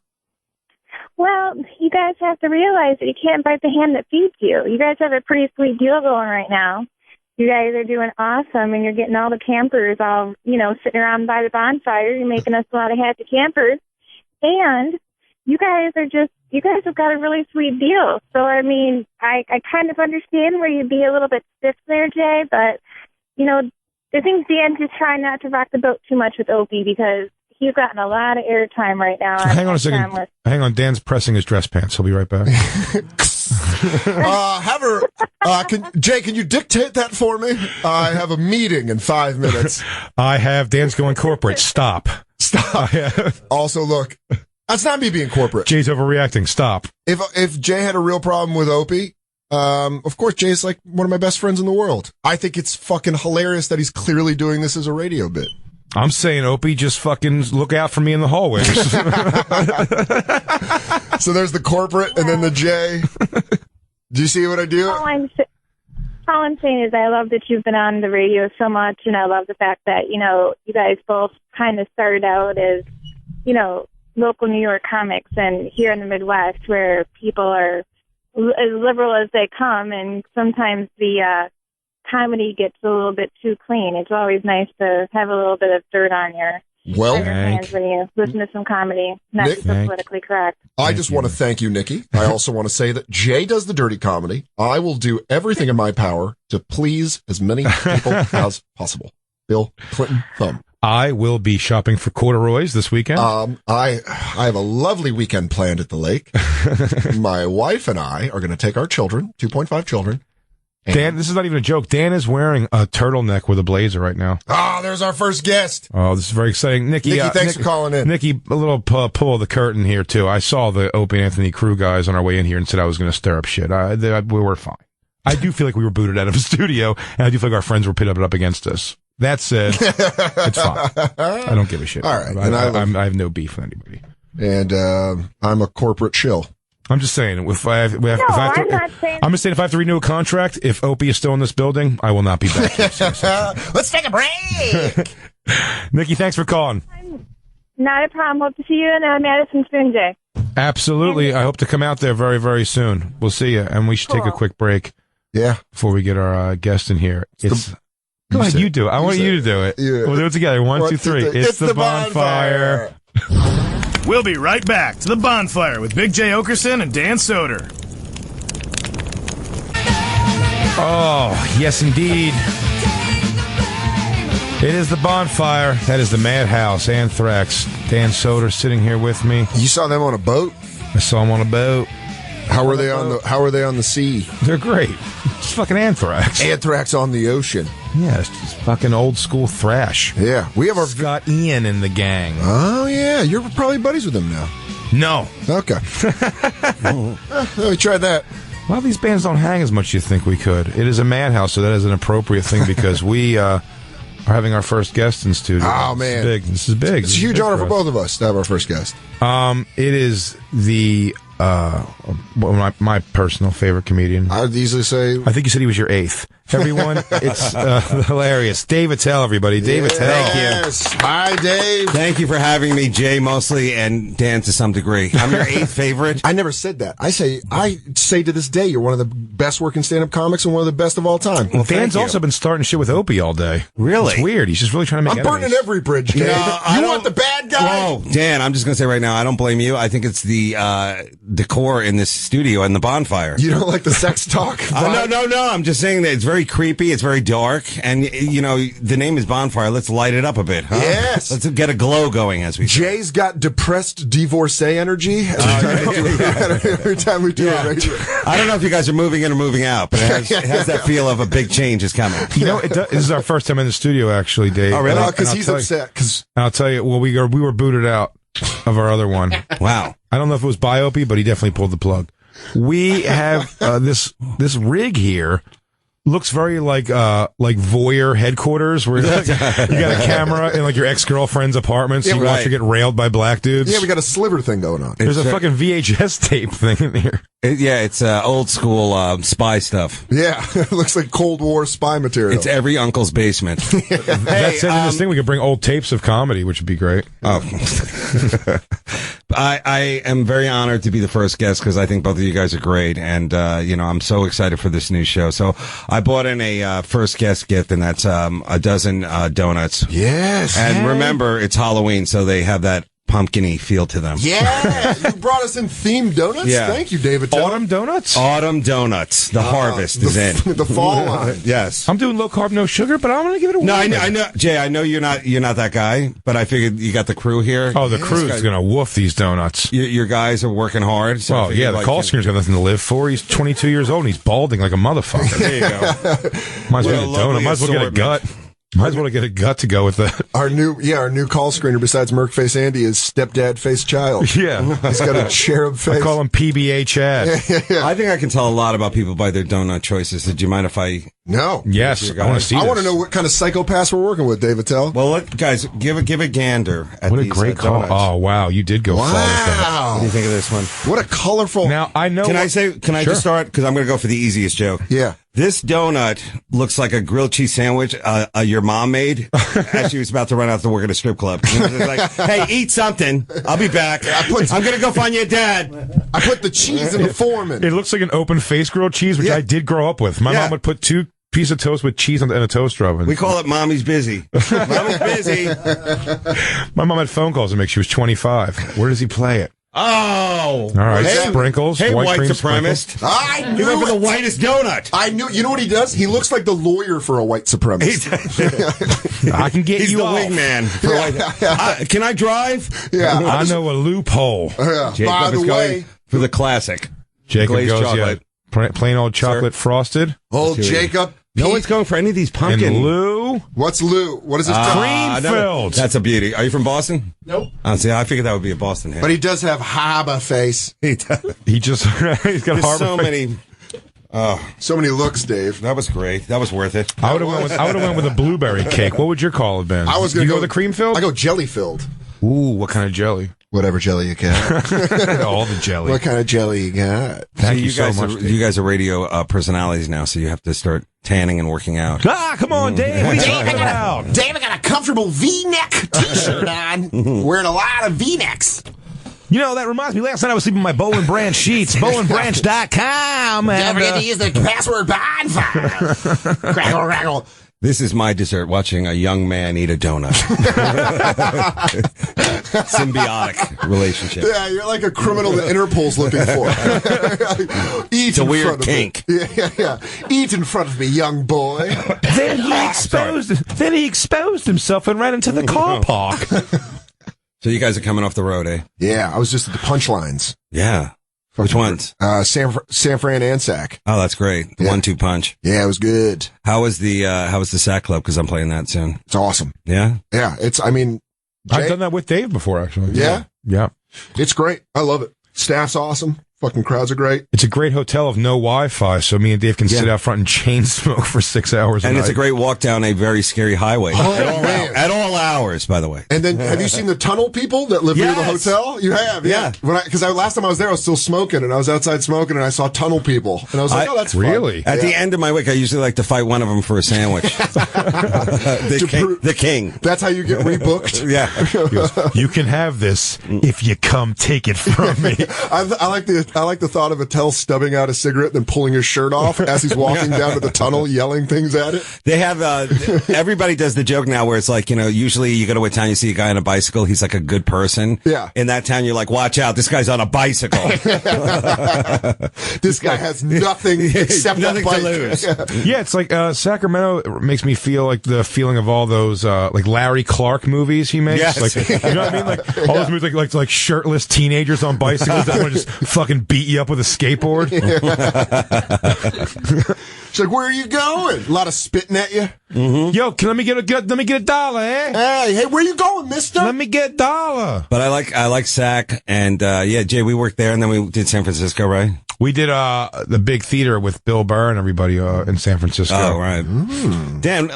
Well, you guys have to realize that you can't bite the hand that feeds you. You guys have a pretty sweet deal going right now. You guys are doing awesome, and you're getting all the campers all, sitting around by the bonfire. You're making us a lot of happy campers. And you guys have got a really sweet deal. So, I mean, I kind of understand where you'd be a little bit stiff there, Jay, but, I think Dan just trying not to rock the boat too much with Opie because he's gotten a lot of airtime right now. Hang on a second. Hang on. Dan's pressing his dress pants. He'll be right back. Jay, can you dictate that for me? I have a meeting in 5 minutes. Dan's going corporate. Stop. Also, look, that's not me being corporate. Jay's overreacting. Stop. If Jay had a real problem with Opie, of course, Jay's like one of my best friends in the world. I think it's fucking hilarious that he's clearly doing this as a radio bit. I'm saying, Opie, just fucking look out for me in the hallways. So there's the corporate and then the Jay. Do you see what I do? All I'm saying is I love that you've been on the radio so much, and I love the fact that, you guys both kind of started out as, local New York comics, and here in the Midwest where people are as liberal as they come, and sometimes the comedy gets a little bit too clean. It's always nice to have a little bit of dirt on your hands when you listen to some comedy, not so politically correct. I just want to thank you, Nikki. I also want to say that Jay does the dirty comedy. I will do everything in my power to please as many people as possible. Bill Clinton thumb. I will be shopping for corduroys this weekend. I have a lovely weekend planned at the lake. My wife and I are going to take our children, 2.5 children. Dan, this is not even a joke. Dan is wearing a turtleneck with a blazer right now. There's our first guest. Oh, this is very exciting. Nikki, thanks for calling in. Nikki, a little pull of the curtain here, too. I saw the Opie and Anthony crew guys on our way in here and said I was going to stir up shit. We were fine. I do feel like we were booted out of a studio, and I do feel like our friends were pitted up against us. That said, it's fine. I don't give a shit. All right. I have no beef with anybody. And I'm a corporate shill. I'm just saying, I'm just saying if I have to renew a contract, if Opie is still in this building, I will not be back. Let's take a break. Nikki, thanks for calling. Not a problem. Hope to see you in Madison soon, Jay. Absolutely. I hope to come out there very, very soon. We'll see you. And we should take a quick break. Yeah. Before we get our guest in here. Go ahead, you do it. I want you to do it. Yeah. We'll do it together. 1, 2, 3. It's the bonfire. We'll be right back to the bonfire with Big J. Okerson and Dan Soder. Oh, yes, indeed. It is the bonfire. That is the Madhouse. Anthrax. Dan Soder sitting here with me. You saw them on a boat? I saw them on a boat. How are they on the sea? They're great. It's fucking Anthrax. Anthrax on the ocean. Yeah, it's just fucking old school thrash. Yeah, we have our Scott Ian in the gang. Oh yeah, you're probably buddies with him now. No. Okay. We tried that. A lot of these bands don't hang as much as you think we could. It is a madhouse, so that is an appropriate thing because we are having our first guest in studio. Oh man, This is big. It's a huge honor for both of us to have our first guest. It is the my personal favorite comedian. I'd easily say. I think you said he was your eighth. Everyone, it's hilarious. Dave Attell, everybody. Dave Attell. Yes. Hi, Dave. Thank you for having me, Jay mostly, and Dan to some degree. I'm your eighth favorite. I never said that. I say to this day, you're one of the best working stand-up comics and one of the best of all time. Well, Dan's also been starting shit with Opie all day. Really? It's weird. He's just really trying to make I'm burning every bridge, Dave. You want the bad guy? Whoa, Dan, I'm just going to say right now, I don't blame you. I think it's the decor in this studio and the bonfire. You don't like the sex talk? No. I'm just saying that it's very creepy. It's very dark. And, the name is Bonfire. Let's light it up a bit, huh? Yes. Let's get a glow going, as we say. Jay's got depressed divorcee energy every time we do a radio. I don't know if you guys are moving in or moving out, but it has that feel of a big change is coming. This is our first time in the studio, actually, Dave. Oh, really? Because he's upset. I'll tell you, well, we were booted out of our other one. Wow. I don't know if it was by Opie, but he definitely pulled the plug. We have this rig here. Looks very like voyeur headquarters where you got a camera in like your ex-girlfriend's apartment so you watch her get railed by black dudes. Yeah, we got a sliver thing going on. There's a fucking VHS tape thing in here. It's old school spy stuff. Yeah, it looks like Cold War spy material. It's every uncle's basement. That's it. In this thing, we could bring old tapes of comedy, which would be great. Oh. I am very honored to be the first guest because I think both of you guys are great, and I'm so excited for this new show. So I bought in a first guest gift, and that's a dozen donuts. Yes. And remember, it's Halloween, so they have that pumpkin-y feel to them. Yeah, you brought us in themed donuts. Yeah. Thank you, David. Autumn donuts? Autumn donuts. The harvest is in. The fall line. Yes. I'm doing low carb, no sugar, but I'm going to give it a No, whirl. I know, Jay. I know you're not that guy, but I figured you got the crew here. Oh, the crew's going to woof these donuts. Your guys are working hard. So Well, yeah, the call screener's got nothing to live for. He's 22 years old and he's balding like a motherfucker. There you go. Might as well What a get a donut. lovely Might as well get a assortment. gut. Might as well get a gut to go with that. Our new call screener besides Merc Face Andy is Stepdad Face Child. Yeah. He's got a cherub face. I call him PBA Chad. I think I can tell a lot about people by their donut choices. Did you mind if I? No. Yes, I want to see I this. want to know what kind of psychopaths we're working with, David Tell. Well, guys, give a gander at What a these, great call. donuts. Oh, wow. You did go far with that. What do you think of this one? What a colorful. Now, I know. Can I Sure. just start? Because I'm going to go for the easiest joke. Yeah. This donut looks like a grilled cheese sandwich your mom made as she was about to run out to work at a strip club. You know, it's like, hey, eat something. I'll be back. I'm going to go find your dad. I put the cheese in the Foreman. It looks like an open face grilled cheese, which Yeah. I did grow up with. My Yeah. mom would put 2 pieces of toast with cheese and a toaster oven. We call it Mommy's busy. Mommy's busy. My mom had phone calls to make she was 25. Where does he play it? Oh. All right, Hey, sprinkles. Hey, white cream supremacist. I You knew went for the it. whitest donut. I knew. You know what he does? He looks like the lawyer for a white supremacist. sprinkles. I can get He's you the off. wingman. For can I drive? Yeah. I know a loophole. Yeah. Jacob By the is way, going for the classic. Jacob Glazed goes, chocolate. plain old chocolate frosted. old Jacob. No one's going for any of these pumpkin. And Lou, What's Lou? What is his cream-filled. That's a beauty. Are you from Boston? Nope. See, I figured that would be a Boston hit. But he does have harbor face. he just, he's got There's harbor so face. many. So many looks, Dave. That was great. That was worth it. I would have went with a blueberry cake. What would your call have been? I was going you to go with the cream filled? I go jelly filled. Ooh, what kind of jelly? Whatever jelly you got. All the jelly. What kind of jelly you got? Thank So you so guys much. you guys are radio personalities now, so you have to start tanning and working out. Come on, Dave. What are you talking about? Dave, I got a comfortable V-neck T-shirt on. Wearing a lot of V-necks. You know, that reminds me, last night I was sleeping in my Bowen Branch sheets, bowenbranch.com. Don't forget to use the password Bonfire. Crackle, crackle. This is my dessert, watching a young man eat a donut. Symbiotic relationship. Yeah, you're like a criminal that Interpol's looking for. Eat It's a in weird front of me. kink. Yeah. Eat in front of me, young boy. Then he exposed himself and ran into the car park. So you guys are coming off the road, eh? Yeah, I was just at the punchlines. Yeah. Which ones? San Fran and Sac. Oh, that's great. The 1-2 punch. Yeah, it was good. How was the Sac Club? Because I'm playing that soon. It's awesome. Yeah? Yeah, I've done that with Dave before, actually. Yeah? Yeah. It's great. I love it. Staff's awesome. Fucking crowds are great. It's a great hotel of no Wi-Fi, so me and Dave can sit out front and chain smoke for 6 hours. And it's a great walk down a very scary highway. Man. At all hours, by the way. And then, have you seen the tunnel people that live near the Yes. hotel? You have, yeah. Because last time I was there, I was still smoking, and I was outside smoking, and I saw tunnel people, and I was like, "Oh, that's really fun." At the end of my week, I usually like to fight one of them for a sandwich. the king. That's how you get rebooked. Yeah. He goes, you can have this if you come take it from me. I like the thought of Attell stubbing out a cigarette, then pulling his shirt off as he's walking down to the tunnel, yelling things at it. They have, everybody does the joke now where it's like, usually you go to a town, you see a guy on a bicycle, he's like a good person. Yeah. In that town, you're like, watch out, this guy's on a bicycle. This guy has nothing except Nothing a bike. to lose. Yeah, it's like Sacramento makes me feel like the feeling of all those like Larry Clark movies he makes. Yes. Like, you know what I mean? Like all those movies like shirtless teenagers on bicycles that want to just fucking beat you up with a skateboard. She's like, "Where are you going?" A lot of spitting at you. Mm-hmm. Yo, let me get a dollar, eh? Hey, where you going, mister? Let me get a dollar. But I like Sac, and Jay, we worked there, and then we did San Francisco, right? We did the big theater with Bill Burr and everybody in San Francisco. Oh, right. Dan,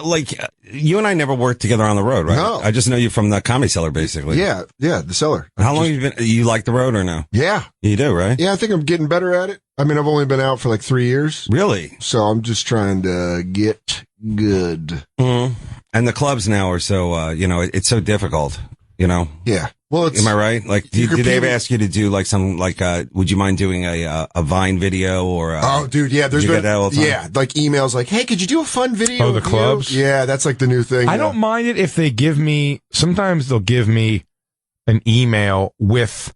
you and I never worked together on the road, right? No. I just know you from the Comedy Cellar, basically. Yeah, the cellar. How long have you been? You like the road or no? Yeah. You do, right? Yeah, I think I'm getting better at it. I mean, I've only been out for like 3 years. Really? So I'm just trying to get good. Mm-hmm. And the clubs now are so, it's so difficult, Yeah. Well, am I right? Like, did they ever ask you to do like some like would you mind doing a Vine video or? Oh, dude, yeah. There's been that all the time? yeah, like emails like, hey, could you do a fun video? Oh, the clubs? Yeah, that's like the new thing. I don't mind it if they give me. Sometimes they'll give me an email with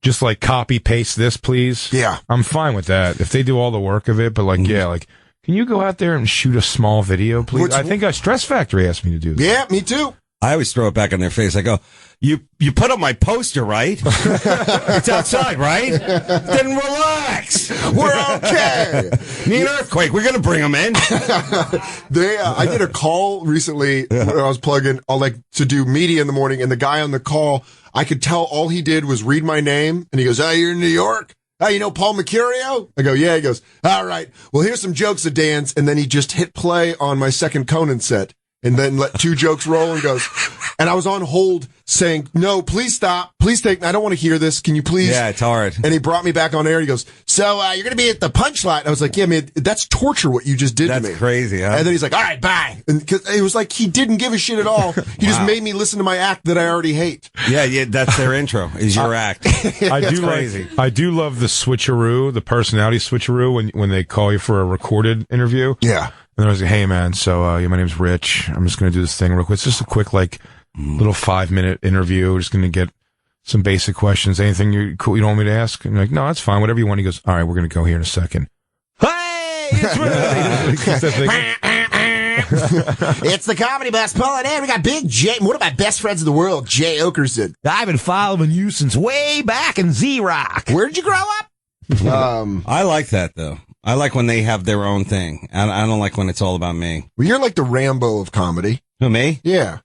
just like copy paste this, please. Yeah, I'm fine with that if they do all the work of it. But like, yeah, like. Can you go out there and shoot a small video, please? I think Stress Factory asked me to do that. Yeah, me too. I always throw it back in their face. I go, you put up my poster, right? It's outside, right? Then relax. We're okay. Need an earthquake. We're going to bring them in. I did a call recently when I was plugging to do media in the morning, and the guy on the call, I could tell all he did was read my name, and he goes, "Oh, you're in New York? Oh, you know Paul Mercurio?" I go, "Yeah." He goes, "All right. Well, here's some jokes of Dan's." And then he just hit play on my second Conan set and then let 2 jokes roll and goes, and I was on hold saying, "No, please stop. Please take, I don't want to hear this. Can you please?" Yeah, it's hard. And he brought me back on air. He goes, "So, you're going to be at the punchline." I was like, "Yeah, man, that's torture what you just did to me." That's crazy, huh? And then he's like, "All right, bye." And cause it was like, he didn't give a shit at all. He just made me listen to my act that I already hate. Yeah, that's their intro, is your act. I do love the switcheroo, the personality switcheroo when they call you for a recorded interview. Yeah. And I was like, "Hey man, so my name's Rich. I'm just gonna do this thing real quick. It's just a quick little 5-minute interview. Just gonna get some basic questions. Anything you don't want me to ask?" And I'm like, "No, that's fine. Whatever you want." He goes, "All right, we're gonna go here in a second." Hey, it's It's the comedy bus pulling in. We got Big J, one of my best friends in the world, Jay Okerson. I've been following you since way back in Z-Rock. Where'd you grow up? I like that though. I like when they have their own thing. I don't like when it's all about me. Well, you're like the Rambo of comedy. Who, me? Yeah.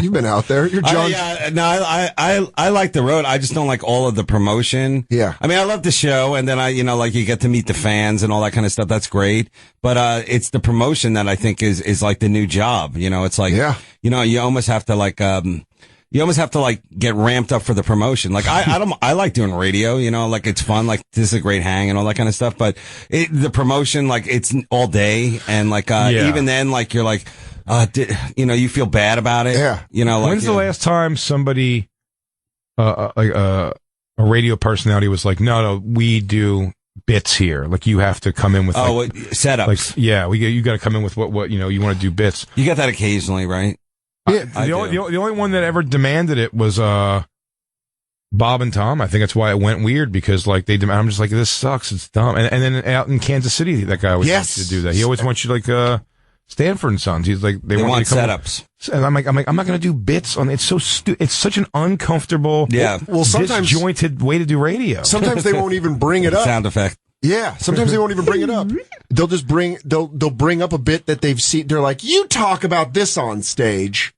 You've been out there. You're John. I like the road. I just don't like all of the promotion. Yeah. I mean, I love the show, and then you get to meet the fans and all that kind of stuff. That's great. But, it's the promotion that I think is like the new job. It's like, you almost have to get ramped up for the promotion. Like, I like doing radio, it's fun. Like, this is a great hang and all that kind of stuff. But the promotion, like, it's all day. And even then, like, you're like, you feel bad about it. Yeah. When's the last time somebody, a radio personality was like, no, we do bits here. Like, you have to come in with setups. You got to come in with what you want to do bits. You get that occasionally, right? Yeah. The only one that ever demanded it was Bob and Tom. I think that's why it went weird, because I'm just like, this sucks. It's dumb. And then out in Kansas City, that guy always wants you to do that. He always wants you Stanford and Sons. He's like, they want setups. And I'm like, I'm not going to do bits on it. It's so it's such an uncomfortable, sometimes disjointed way to do radio. Sometimes they won't even bring it up. Sound effect. Yeah, sometimes they won't even bring it up. They'll just they'll bring up a bit that they've seen. They're like, you talk about this on stage.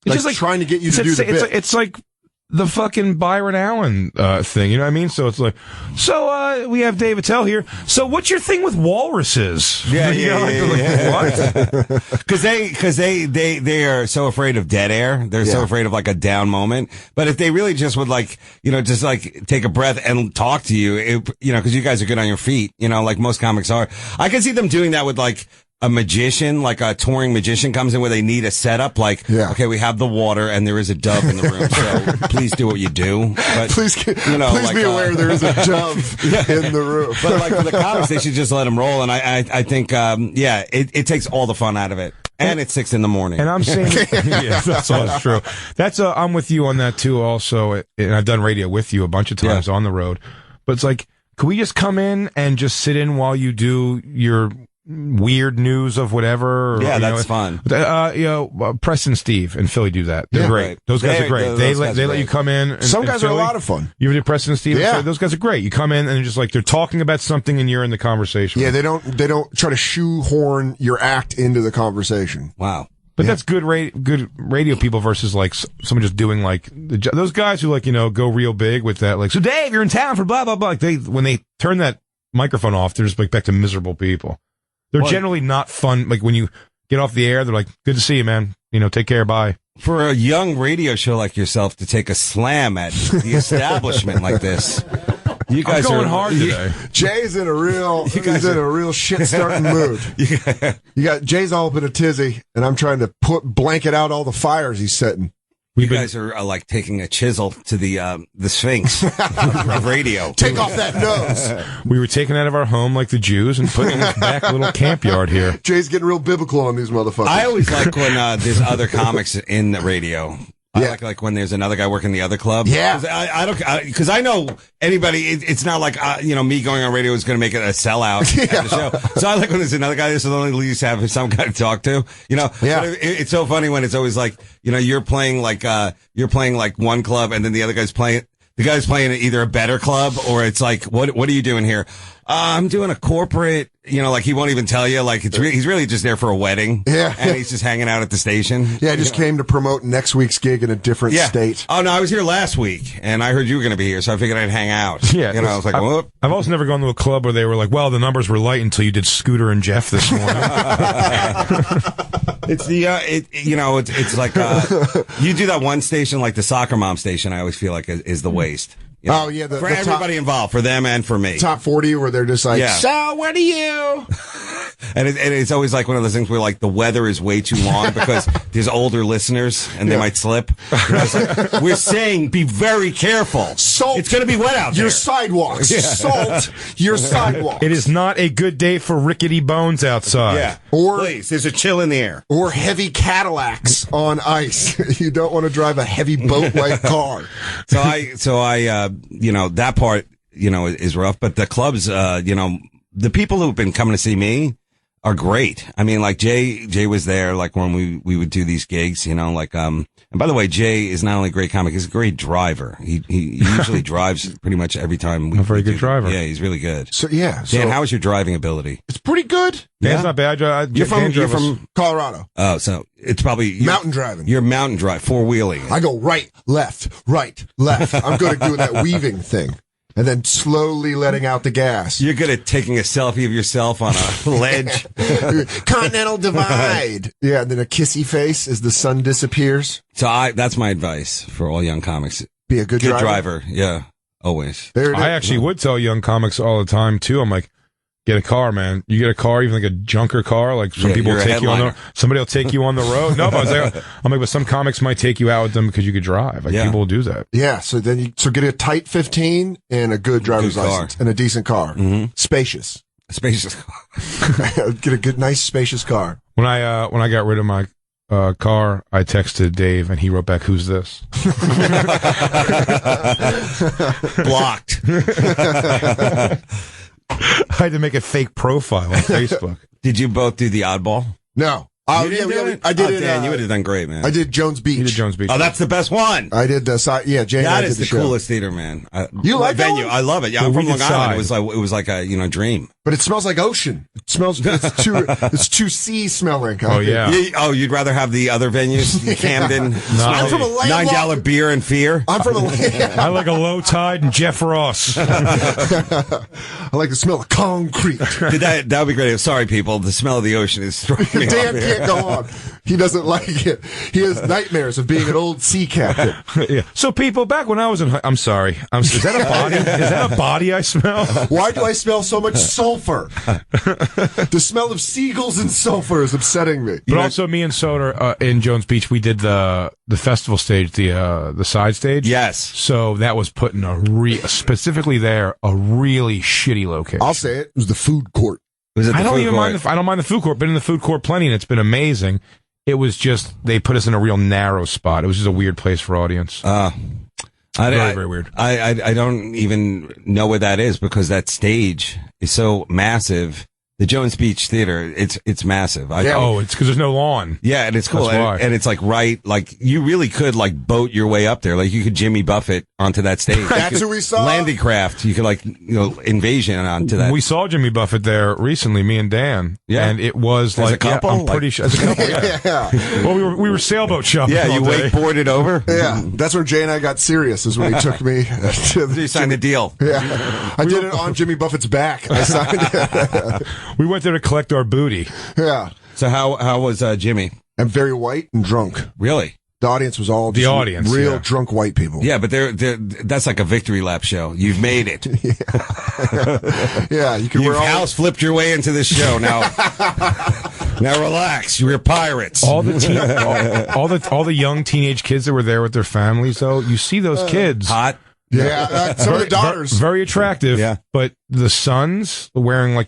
It's just like trying to get you to do the bit. It's like the fucking Byron Allen thing, you know what I mean? So it's like, we have Dave Attell here. So what's your thing with walruses? What? Because they are so afraid of dead air. They're so afraid of like a down moment. But if they really just would take a breath and talk to you, because you guys are good on your feet, like most comics are. I can see them doing that with like a magician, like a touring magician comes in where they need a setup, okay, we have the water and there is a dove in the room, so please do what you do. But, please be aware there is a dove in the room. But like for the comics, they should just let them roll. And I think, it takes all the fun out of it. And it's 6 a.m. And I'm saying, that's true. I'm with you on that too also. And I've done radio with you a bunch of times on the road. But it's like, can we just come in and just sit in while you do your weird news of whatever? That's fun. Preston Steve and Philly do that. They're great. Right. Those guys are great. They let you come in. Some guys are a lot of fun. You ever did Preston Steve? Yeah. Those guys are great. You come in and they're just like, they're talking about something and you're in the conversation. Yeah, they don't try to shoehorn your act into the conversation. Wow. But that's good radio people versus like someone just doing like those guys who go real big with that. Like, so Dave, you're in town for blah blah blah. Like when they turn that microphone off, they're just like back to miserable people. They're generally not fun. Like when you get off the air, they're like, good to see you, man. Take care. Bye. For a young radio show like yourself to take a slam at the establishment like this, you guys are going hard today. Jay's in a real shit starting mood. You got Jay's all up in a tizzy, and I'm trying to blanket out all the fires he's setting. You guys are like taking a chisel to the Sphinx of radio. Take off that nose. We were taken out of our home like the Jews and put in this back little camp yard here. Jay's getting real biblical on these motherfuckers. I always like when there's other comics in the radio. I like when there's another guy working the other club. Yeah. Because I know anybody, it's not like, me going on radio is going to make it a sellout at the show. So I like when there's another guy, so at least have some guy to talk to, Yeah. But it's so funny when it's always like, you're playing like one club and then the other guy's playing either a better club or it's like, what are you doing here? I'm doing a corporate, like he won't even tell you, like he's really just there for a wedding. Yeah. And he's just hanging out at the station. Yeah, I just came to promote next week's gig in a different state. Oh, no, I was here last week and I heard you were going to be here, so I figured I'd hang out. Yeah. I was like, whoop. I've also never gone to a club where they were like, well, the numbers were light until you did Scooter and Jeff this morning. It's it's like, you do that one station, like the Soccer Mom station, I always feel like is the waste. Oh, yeah. For everybody involved, for them and for me. Top 40 where they're just like, so what are you? And it's always like one of those things where like the weather is way too long because there's older listeners and they might slip. It's like, we're saying be very careful. Salt. It's going to be wet out there. Your sidewalks. Yeah. Salt your sidewalks. It is not a good day for rickety bones outside. Yeah. Please, there's a chill in the air. Or heavy Cadillacs on ice. You don't want to drive a heavy boat-like car. So I that part, is rough, but the clubs, the people who've been coming to see me are great. I mean, like Jay was there, like when we would do these gigs, and by the way, Jay is not only a great comic, he's a great driver. He usually drives pretty much every time. A very good driver. Yeah, he's really good. So, yeah. Dan, how is your driving ability? It's pretty good. Dan's not bad. You're from Colorado. Oh, so it's probably mountain driving. You're mountain drive, four-wheeling. I go right, left. I'm good at doing that weaving thing. And then slowly letting out the gas. You're good at taking a selfie of yourself on a ledge. Continental Divide. Yeah, and then a kissy face as the sun disappears. So that's my advice for all young comics. Be a good driver. Yeah, always. I actually would tell young comics all the time, too. I'm like, get a car, man. You get a car, even like a junker car. Like somebody will take you on the road. No, but I'm like, but some comics might take you out with them because you could drive. Like people will do that. Yeah. So then get a tight 15 and a good driver's license and a decent car. Mm-hmm. Spacious. A spacious car. Get a good, nice, spacious car. When I got rid of my car, I texted Dave and he wrote back, "Who's this?" Blocked. I had to make a fake profile on Facebook. Did you both do the oddball? No. I did it. Dan, you would have done great, man. I did Jones Beach. You did Jones Beach. Oh, that's the best one. I did the side. Yeah, Jay. That is the coolest theater, man. You like that venue? one? I love it. Yeah, I'm from Long Island. It was like a dream. But it smells like ocean. It smells. It's too sea smelling. Oh yeah. You'd rather have the other venues, Camden. I'm from a $9 beer and fear. I'm from I like a Low Tide and Jeff Ross. I like the smell of concrete. That would be great. Sorry, people. The smell of the ocean is throwing me Dan off can't go on. He doesn't like it. He has nightmares of being an old sea captain. Yeah. So people, back when I was in, I'm sorry. Is that a body? Is that a body I smell? Why do I smell so much sulfur? The smell of seagulls and sulfur is upsetting me. But also, me and Soder in Jones Beach, we did the festival stage, the side stage. Yes. So that was put in specifically there, a really shitty location. I'll say it. It was the food court. I don't mind the food court. Been in the food court plenty, and it's been amazing. It was just they put us in a real narrow spot. It was just a weird place for audience. Very weird. I don't even know where that is because that stage is so massive. The Jones Beach Theater, it's massive. It's because there's no lawn. Yeah, and it's cool. That's why. And it's like you really could like boat your way up there. Like you could Jimmy Buffett onto that stage. That's who we saw. Landycraft. You could invasion onto that. We saw Jimmy Buffett there recently, me and Dan. Yeah. And it was as a couple? I'm pretty sure. As a couple, yeah. Well, we were sailboat shopping. Yeah, you wakeboarded over. Yeah, that's when Jay and I got serious. Is when he took me. You signed the deal. Yeah, I did it on Jimmy Buffett's back. I signed it. We went there to collect our booty. Yeah. So how was Jimmy? I'm very white and drunk. Really? The audience was all the audience, real drunk white people. Yeah, but that's like a victory lap show. You've made it. Yeah, you can. You've house flipped your way into this show now. Now relax. We're pirates. All the young teenage kids that were there with their families, though, you see those kids. Hot. Yeah, some of the daughters. Very attractive. Yeah. But the sons wearing,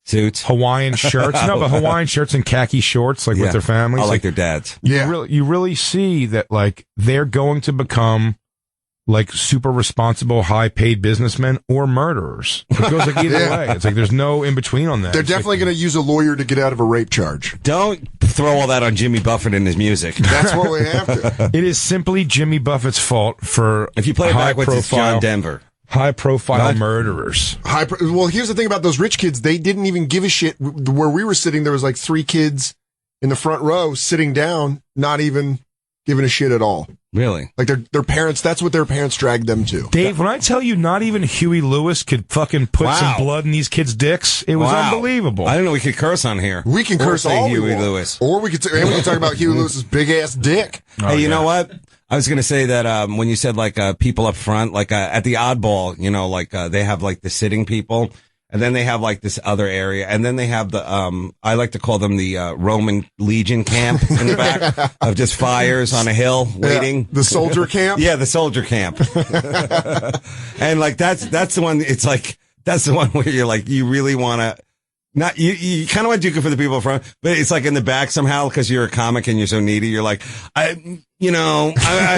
suits, Hawaiian shirts. No, but Hawaiian shirts and khaki shorts, with their families. I like their dads. You really see that, they're going to become, super responsible, high-paid businessmen or murderers. It goes either way. It's there's no in-between on that. They're definitely going to use a lawyer to get out of a rape charge. Don't throw all that on Jimmy Buffett and his music. That's what we have to. It is simply Jimmy Buffett's fault for if you play it backwards, it's John Denver. High-profile murderers. Well, here's the thing about those rich kids. They didn't even give a shit. Where we were sitting, there was 3 kids in the front row sitting down, not even giving a shit at all. Really? Their parents, that's what their parents dragged them to. Dave, when I tell you not even Huey Lewis could fucking put some blood in these kids' dicks, it was unbelievable. I didn't know we could curse on here. We can curse all Huey Lewis. Or we can talk about Huey Lewis's big-ass dick. Hey, you know what? I was going to say that when you said people up front, at the Oddball, they have the sitting people. And then they have this other area, and then they have the I like to call them the Roman Legion camp in the back of just fires on a hill waiting. Yeah, the soldier camp. Yeah, the soldier camp. And that's the one. It's that's the one where you're you really want to. Not you kind of want to do good for the people in front, but it's in the back somehow because you're a comic and you're so needy. You're I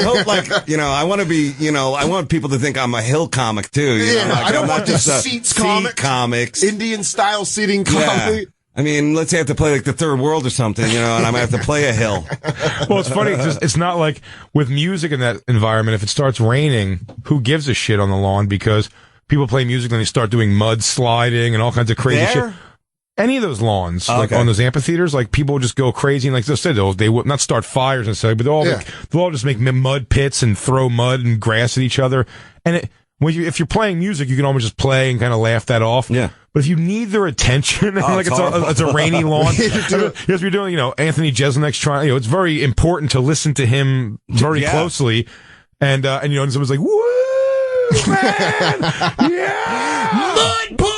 hope I want to be, I want people to think I'm a hill comic too. I don't I'm want not just just seats comics, Indian style seating comedy. Yeah. I mean, let's say I have to play the Third World or something, and I'm gonna have to play a hill. Well, it's funny. It's not with music in that environment. If it starts raining, who gives a shit on the lawn? Because people play music and they start doing mud sliding and all kinds of crazy shit. Any of those lawns, on those amphitheaters, people will just go crazy. And like I said, they will not start fires and stuff, but they'll all just make mud pits and throw mud and grass at each other. And if you're playing music, you can almost just play and kind of laugh that off. Yeah. But if you need their attention, it's a rainy lawn. If you're doing, Anthony Jeselnik's trying, it's very important to listen to him very closely. And someone's like, woo, man! Yeah! Mud party!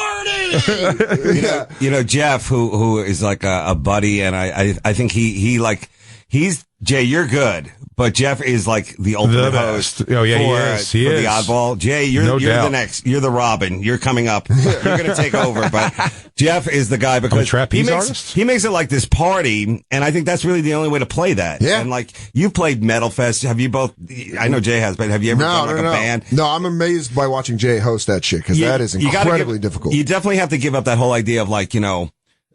Jeff, who is a buddy, and I think he's Jay, you're good. But Jeff is the ultimate host. Oh yeah, he is. The Oddball. Jay, you're the next. You're the Robin. You're coming up. You're going to take over. But Jeff is the guy because he makes it like this party, and I think that's really the only way to play that. Yeah. And you played Metal Fest. Have you both? I know Jay has, but have you ever done a band? No, I'm amazed by watching Jay host that shit because that is incredibly difficult. You definitely have to give up that whole idea of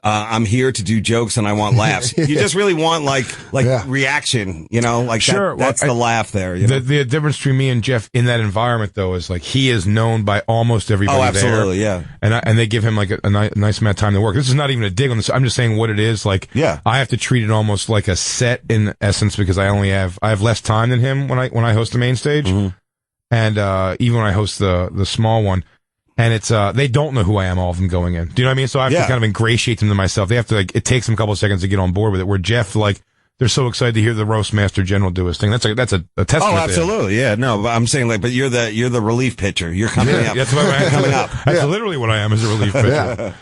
I'm here to do jokes and I want laughs. You just really want reaction, sure. That's the laugh there. The difference between me and Jeff in that environment though is he is known by almost everybody. Oh, absolutely, there. Yeah. And they give him a nice amount of time to work. This is not even a dig on this. I'm just saying what it is. I have to treat it almost like a set in essence because I have less time than him when I host the main stage, and even when I host the small one. And it's, they don't know who I am, all of them going in. Do you know what I mean? So I have to kind of ingratiate them to myself. They have to, it takes them a couple of seconds to get on board with it. Where Jeff, they're so excited to hear the roast master general do his thing. That's a testament. Oh, absolutely. Yeah. No, but I'm saying but you're the relief pitcher. You're coming up. That's what I'm coming up. That's literally what I am, is a relief pitcher.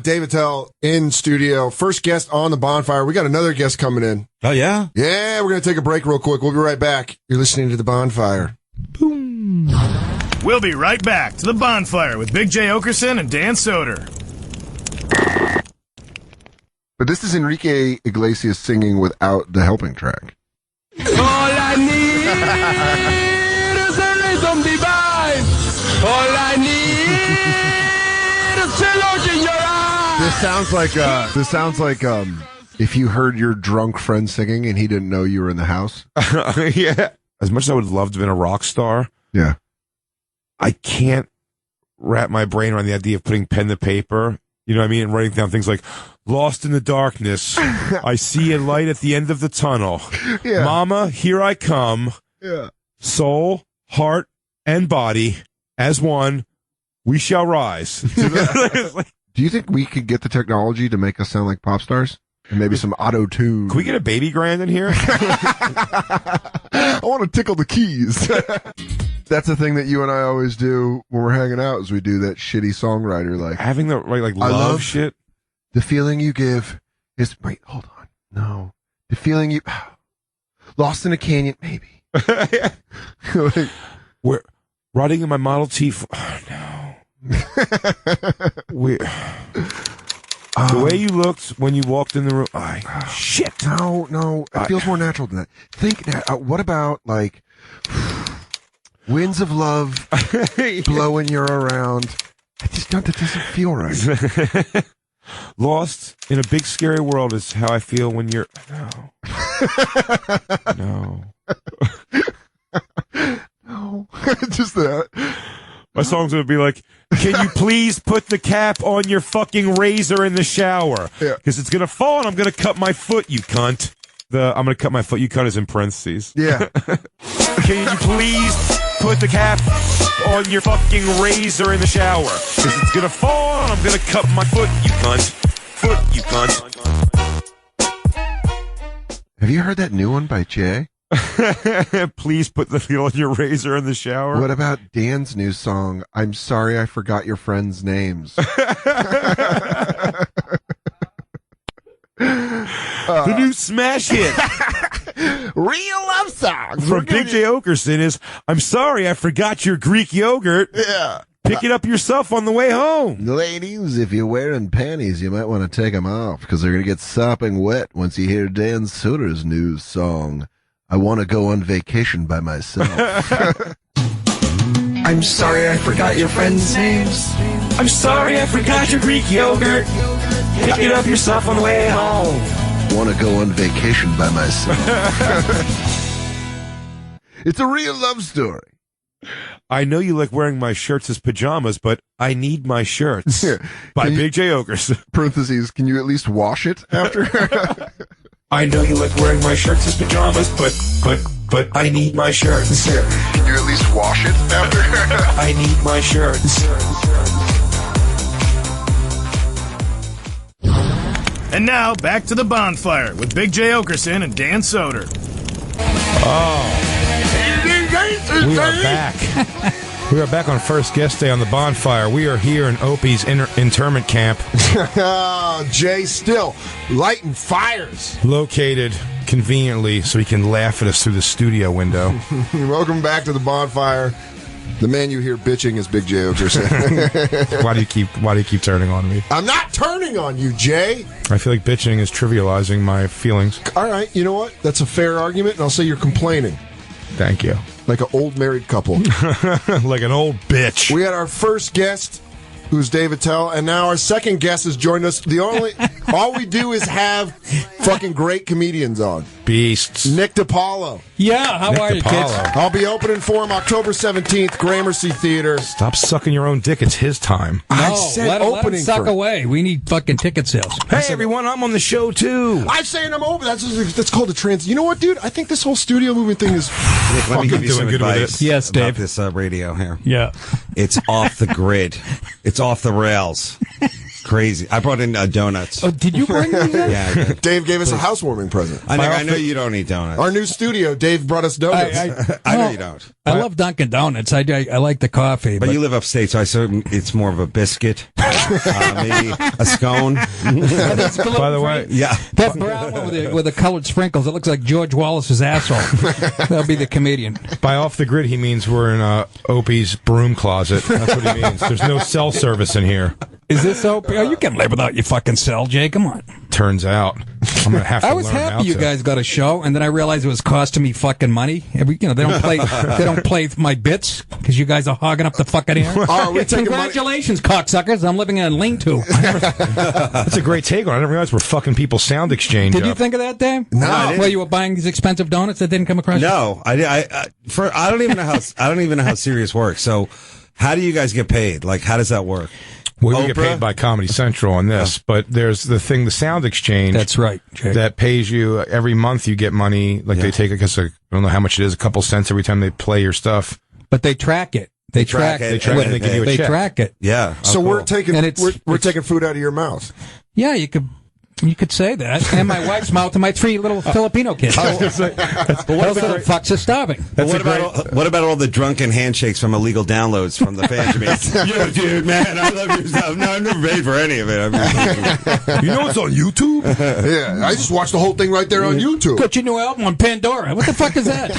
Dave Attell in studio. First guest on the Bonfire. We got another guest coming in. Oh, yeah? Yeah, we're going to take a break real quick. We'll be right back. You're listening to the Bonfire. Boom. We'll be right back to the Bonfire with Big J. Okerson and Dan Soder. But this is Enrique Iglesias singing without the helping track. All I need is a rhythm divine. All I need is to look in your eyes. This sounds like if you heard your drunk friend singing and he didn't know you were in the house. Yeah. As much as I would love to have been a rock star. Yeah. I can't wrap my brain around the idea of putting pen to paper, you know what I mean, and writing down things like, lost in the darkness, I see a light at the end of the tunnel. Yeah. Mama, here I come. Yeah. Soul, heart, and body, as one, we shall rise. Do you think we could get the technology to make us sound like pop stars? And maybe some auto-tune. Can we get a baby grand in here? I want to tickle the keys. That's the thing that you and I always do when we're hanging out, is we do that shitty songwriter, having the love shit. The feeling you give Wait, hold on. No. The feeling you... Lost in a canyon, maybe. Like, we're riding in my Model T... Oh, no. The way you looked when you walked in the room... shit. No. It feels more natural than that. Think now. What about, like... winds of love blowing you around. That doesn't feel right. Lost in a big scary world is how I feel when you're... No. No. Just that. My song's going to be like, can you please put the cap on your fucking razor in the shower? Because it's going to fall and I'm going to cut my foot, you cunt. I'm going to cut my foot, you cunt is in parentheses. Yeah. Can you please put the cap on your fucking razor in the shower? Because it's going to fall and I'm going to cut my foot, you cunt. Foot, you cunt. Have you heard that new one by Jay? Please put the feel on your razor in the shower. What about Dan's new song, I'm Sorry I Forgot Your Friends' Names? The new smash hit. Real love songs. From Big J. Okerson is, I'm sorry I forgot your Greek yogurt. Yeah. Pick it up yourself on the way home. Ladies, if you're wearing panties, you might want to take them off because they're going to get sopping wet once you hear Dan Soder's new song, I Want to Go on Vacation by Myself. I'm sorry I forgot your friends' names. I'm sorry I forgot your Greek yogurt. Pick it up yourself on the way home. Want to go on vacation by myself. It's a real love story. I know you like wearing my shirts as pajamas, but I need my shirts. By Big J. Okerson. Parentheses, can you at least wash it after? I know you like wearing my shirts as pajamas, but I need my shirts. Can you at least wash it after? I need my shirts. And now, back to the bonfire with Big J. Okerson and Dan Soder. We are back. We are back on first guest day on the bonfire. We are here in Opie's internment camp. Jay still lighting fires. Located conveniently so he can laugh at us through the studio window. Welcome back to the bonfire. The man you hear bitching is Big J. Okerson. Why do you keep turning on me? I'm not turning on you, Jay. I feel like bitching is trivializing my feelings. All right, you know what? That's a fair argument, and I'll say you're complaining. Thank you. Like an old married couple. Like an old bitch. We had our first guest, who's Dave Attell, and now our second guest has joined us. All we do is have fucking great comedians on. Beasts. Nick DiPaolo. Yeah, how are you, kids? I'll be opening for him October 17th, Gramercy Theater. Stop sucking your own dick. It's his time. I said let opening him suck away. We need fucking ticket sales. Hey, everyone, I'm on the show, too. I'm saying I'm over. That's called a trans. You know what, dude? I think this whole studio movement thing is Nick, let me give you some advice. Yes, about Dave. This radio here. Yeah. It's off the grid. It's off the rails. Crazy. I brought in donuts. Oh, did you bring these in? Yeah, I did. Dave gave us a housewarming present. I know you don't eat donuts. Our new studio, Dave brought us donuts. I know you don't. I love Dunkin' Donuts. I like the coffee. But you live upstate, so I assume it's more of a biscuit, maybe a scone. By the way, yeah. That brown one with the colored sprinkles, it looks like George Wallace's asshole. That'll be the comedian. By off the grid, he means we're in Opie's broom closet. That's what he means. There's no cell service in here. Is this Opie? Oh, you can live without your fucking cell, Jay. Come on. Turns out. I'm going to have to I was learn how happy you to. guys got a show, and then I realized it was costing me fucking money. They don't play my bits because you guys are hogging up the fucking air. Are we taking Congratulations, cocksuckers! I'm living in a lean-to. That's a great take on it. I didn't realize we're fucking people's sound exchange. Did you think of that, Dave? No, I didn't. Well, you were buying these expensive donuts that didn't come across. No, I don't even know how Sirius works. So, how do you guys get paid? Like, how does that work? We get paid by Comedy Central on this, but there's the thing, the sound exchange. That's right, Jay. That pays you every month. You get money, like they take it because I don't know how much it is, a couple cents every time they play your stuff. But they track it. They track it. And they give you a check. Track it. Yeah. So cool. we're taking food out of your mouth. Yeah, you could. You could say that. And my wife's mouth and my 3 little Filipino kids. But Those little fucks are starving. But what about all the drunken handshakes from illegal downloads from the fans? Yo, dude, man, I love your stuff. No, I've never paid for any of it. You know it's on YouTube? Yeah, I just watched the whole thing right there on YouTube. Got your new album on Pandora. What the fuck is that?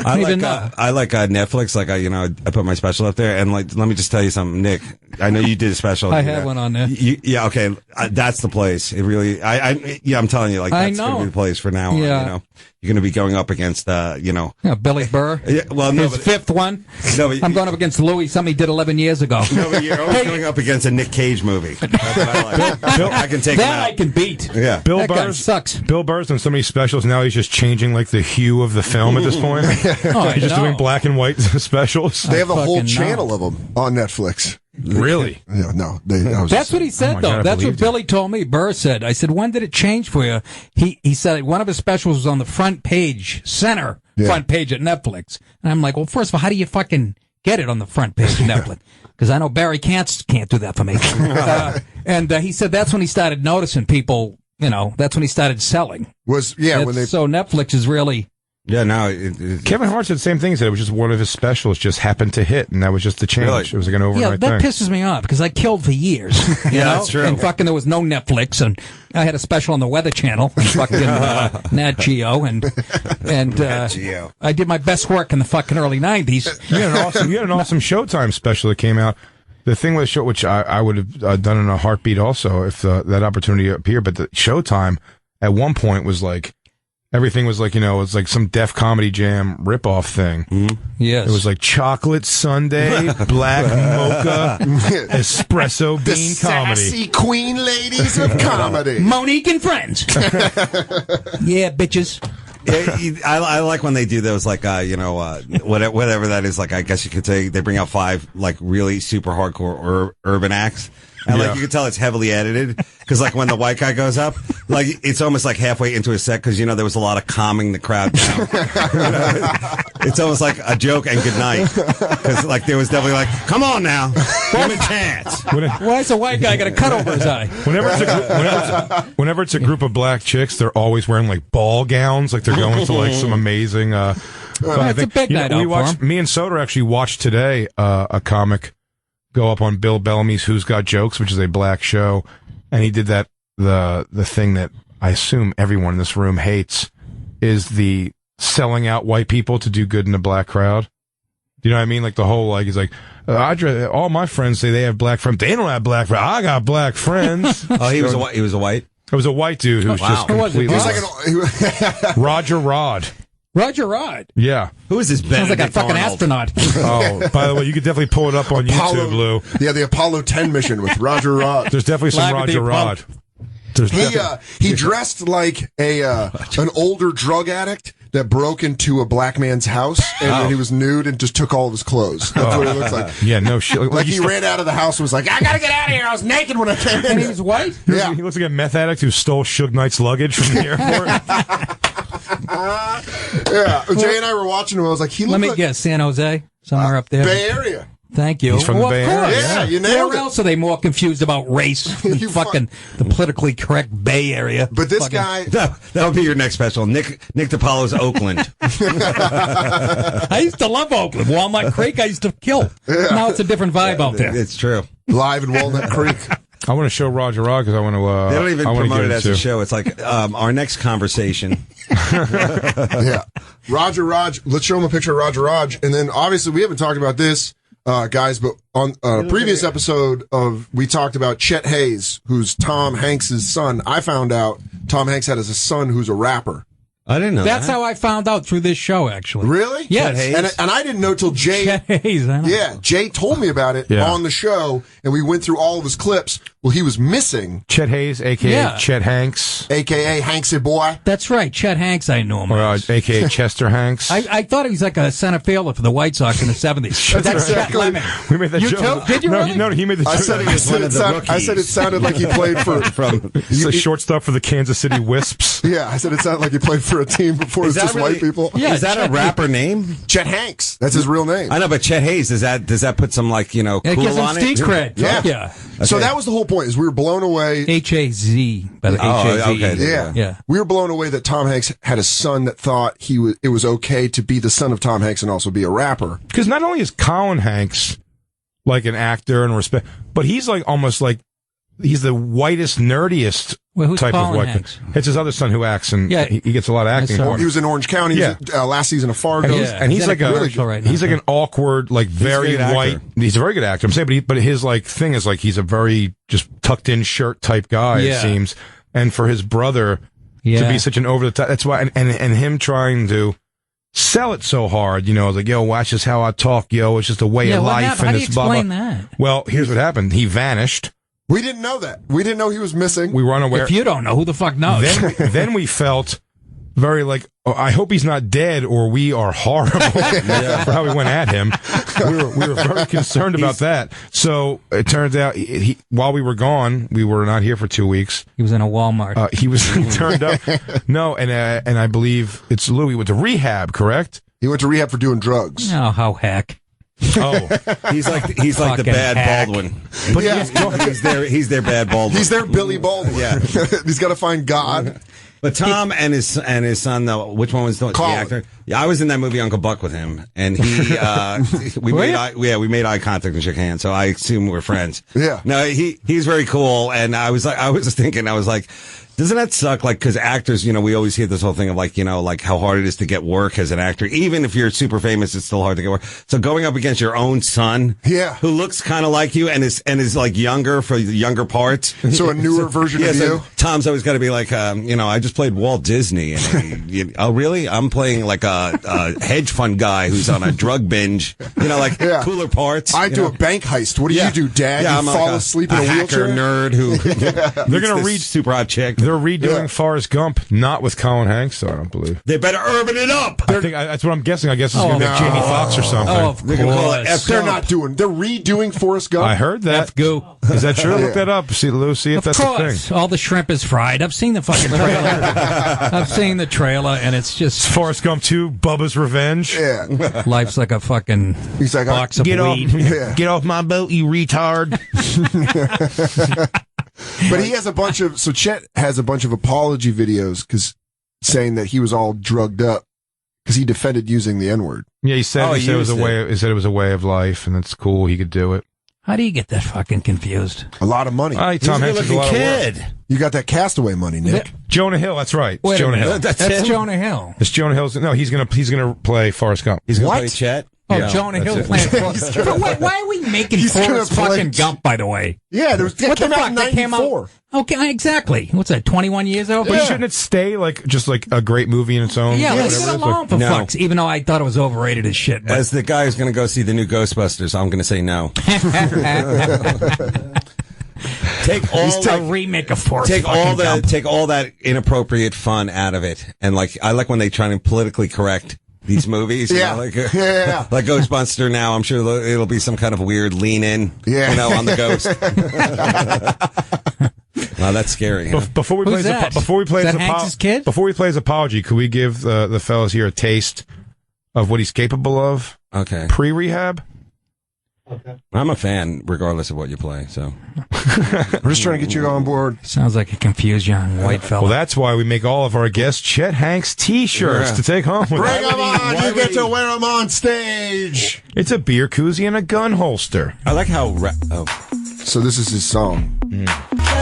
I like Netflix. Like I put my special up there, and like, let me just tell you something, Nick. I know you did a special. I have one on there. Yeah, okay, that's the place. It really. I'm telling you, like that's going to be the place for now on. Yeah. You know, you're going to be going up against, Billy Burr. Yeah, well, no, his fifth one. No, but, I'm going up against Louis, something he did 11 years ago. No, but you're always going up against a Nick Cage movie. That's what I like. I can take that. him out. I can beat. Yeah, Bill that guy Burr's sucks. Bill Burr's on so many specials now. He's just changing like the hue of the film at this point. He's just doing black and white specials. They have a whole channel of them on Netflix. Really? Yeah, no. That's what he said, though. That's what Billy told me. Burr said. I said, when did it change for you? He said one of his specials was on the front page, front page at Netflix. And I'm like, well, first of all, how do you fucking get it on the front page of Netflix? Because I know Barry can't do that for me. And he said that's when he started noticing people, that's when he started selling. So Netflix is really... Yeah, no. Kevin Hart said the same thing. He said it was just one of his specials just happened to hit, and that was just the change. Really? It was like an overnight thing. Yeah, that pisses me off because I killed for years. You know? That's true. And fucking there was no Netflix, and I had a special on the Weather Channel, fucking Nat Geo, and Nat Geo. I did my best work in the fucking early 90s. You had an awesome Showtime special that came out. The thing with the show, which I would have done in a heartbeat also if that opportunity appeared, but the Showtime at one point was like, everything was like, it's like some Def Comedy Jam ripoff thing. Mm-hmm. Yes. It was like chocolate sundae, black mocha, espresso bean the comedy. Sassy queen ladies of comedy. Monique and friends. Yeah, bitches. Yeah, I like when they do those, like, whatever that is. Like, I guess you could say they bring out 5 like really super hardcore urban acts. And like you can tell it's heavily edited because like when the white guy goes up, like it's almost like halfway into a set because there was a lot of calming the crowd down. It's almost like a joke and good night because like there was definitely like, come on now, give him a chance. Why is a white guy got a cut over his eye? Whenever it's a group of black chicks, they're always wearing like ball gowns, like they're going to like some amazing. It's a big night out for 'em. Me and Soder actually watched today a comic go up on Bill Bellamy's Who's Got Jokes, which is a black show, and he did that the thing that I assume everyone in this room hates is the selling out white people to do good in a black crowd. Do you know what I mean? Like the whole he's like, all my friends say they have black friends. They don't have black friends. I got black friends. Oh, he was a white. It was a white dude who was just completely. Roger Rod. Roger Rod. Yeah. Who is this Sounds like a fucking astronaut. Oh, by the way, you could definitely pull it up on YouTube, Lou. Yeah, the Apollo 10 mission with Roger Rod. There's definitely some Roger Rod. He dressed like an older drug addict that broke into a black man's house, and then he was nude and just took all of his clothes. That's what he looks like. Yeah, no shit. Like he ran out of the house and was like, I gotta get out of here. I was naked when I came in. And he was white? Yeah. He looks like a meth addict who stole Suge Knight's luggage from the airport. Yeah, Jay and I were watching him. I was like, Let me guess, San Jose? Somewhere up there? Bay Area. Thank you. He's from the Bay Area. Yeah, you nailed Where it. else are they more confused about race than fucking the politically correct Bay Area? But this guy... That'll be your next special. Nick DiPaolo's Oakland. I used to love Oakland. Walnut Creek, I used to kill. Yeah. Now it's a different vibe out there. It's true. Live in Walnut Creek. I want to show Roger Rod because I want to. They don't even promote it as a show. show. It's like our next conversation. Yeah. Roger Raj. Let's show him a picture of Roger Raj. And then obviously we haven't talked about this, guys, but on a previous episode we talked about Chet Hayes, who's Tom Hanks' son. I found out Tom Hanks had a son who's a rapper. I didn't know That's how I found out through this show, actually. Really? Yes. And I didn't know till Jay. Chet Hayes, I know. Yeah, Jay told me about it on the show, and we went through all of his clips. Well, he was missing. Chet Hayes, a.k.a. Chet Hanks. A.k.a. Hanksy Boy. That's right, Chet Hanks, I knew him. Or a.k.a. Chester Hanks. I thought he was like a center fielder for the White Sox in the 70s. That's Chet Lemon. We made that You joke. too? Did you really? No, he made the joke. I said it sounded like he played for... He's a shortstop for the Kansas City Wisps. Yeah, I said it sounded like he played for a team before it was just white people. Yeah, is that a rapper name? Chet Hanks. That's his real name. I know, but Chet Hayes, does that put some cool It gives him on it? street cred. Yeah. So that was the whole point, is we were blown away. H-A-Z, by the H-A-Z. Okay. Yeah. We were blown away that Tom Hanks had a son that thought it was okay to be the son of Tom Hanks and also be a rapper. Because not only is Colin Hanks like an actor and respect, but he's like almost like he's the whitest, nerdiest who's type Colin of white. Hanks? It's his other son who acts, and Yeah. he gets a lot of acting. He was in Orange County. He was last season of Fargo. And he's like he's like an awkward, like very a good white. actor. He's a very good actor. I'm saying, but his like thing is like he's a very just tucked in shirt type guy. It Yeah. seems, and for his brother to Yeah. be such an over the top, that's why, and him trying to sell it so hard, you know, like, yo, watch this how I talk, yo, it's just a way of what life, happened? and How do you it's blah, blah. explain that? Well, here's what happened. He vanished. We didn't know that. We didn't know he was missing. We were unaware. If you don't know, who the fuck knows? Then we felt very like, oh, I hope he's not dead, or we are horrible for how we went at him. We were very concerned about that. So it turns out, while we were gone, we were not here for 2 weeks. He was in a Walmart. He turned up. No, and I believe it's Lou. He went to rehab, correct? He went to rehab for doing drugs. Oh, how heck. Oh, he's like the Fucking bad hack. Baldwin. But He's their bad Baldwin. He's their Billy Baldwin. Yeah. He's got to find God. But Tom and his son, though, which one was the actor? Yeah, I was in that movie Uncle Buck with him, and he we made eye contact and shook hands. So I assume we're friends. Yeah. No, he's very cool, and I was thinking, doesn't that suck? Like, because actors, you know, we always hear this whole thing of like, you know, like how hard it is to get work as an actor. Even if you're super famous, it's still hard to get work. So going up against your own son, who looks kind of like you and is like younger for the younger parts. So a newer version of you. Tom's always got to be like, you know, I just played Walt Disney, and oh really? I'm playing like a hedge fund guy who's on a drug binge. You know, like cooler parts. I do a bank heist. What do you do, Dad? Yeah, you I'm fall like asleep in a hacker wheelchair? nerd who They're going to read super hot chick. They're redoing Forrest Gump, not with Colin Hanks, though, I don't believe. They better urban it up. I think that's what I'm guessing. I guess it's going to be Jamie Foxx or something. Oh, of They're going to call it course. They're not doing. They're redoing Forrest Gump. I heard that. F-goo. Is that true? Look that up. See, Lou, see if Of that's course. a thing. All the shrimp is fried. I've seen the fucking trailer. I've seen the trailer, and it's just Forrest Gump 2, Bubba's Revenge. Yeah. life's like a fucking He's like, box of Get off, weed. get off my boat, you retard. But he has a bunch of. So Chet has a bunch of apology videos saying that he was all drugged up because he defended using the N-word. Yeah, he said it was a way. He said it was a way of life, and it's cool. He could do it. How do you get that fucking confused? A lot of money. Tom Hanks has a lot of work. You got that Castaway money, Nick. Jonah Hill, that's right. Wait It's a Jonah minute. Hill. That's Jonah Hill. It's Jonah Hill's. No, he's gonna play Forrest Gump. He's going to What? play Chet. Oh, Yeah, Jonah that's Hill it. playing Forrest. But why are we making He's gonna Forrest play- fucking Gump, by the way? Yeah, that What the came out fuck? in That came out. 94. Okay, exactly. What's that? 21 years old? But shouldn't it stay like just like a great movie in its own? Yeah, leave whatever it it is? alone for No. fucks. Even though I thought it was overrated as shit. But As the guy who's going to go see the new Ghostbusters, I'm going to say no. Take all a remake of Forrest take fucking all Gump. take all that inappropriate fun out of it, and like I like when they try to politically correct these movies. You Yeah. know, like Yeah. like Ghostbuster. Now I'm sure it'll be some kind of weird lean in. Yeah. You know, on the ghost. Wow, that's scary. Huh? Before we play Who's that? Is that Hanks' kid? Before we play his apology, could we give the fellas here a taste of what he's capable of Okay, pre-rehab? I'm a fan, regardless of what you play. So We're just trying to get you on board. Sounds like a confused young white fella. Well, that's why we make all of our guests Chet Hanks T-shirts Yeah. to take home with Bring us. them on. You get to wear them on stage. It's a beer koozie and a gun holster. I like how. So this is his song.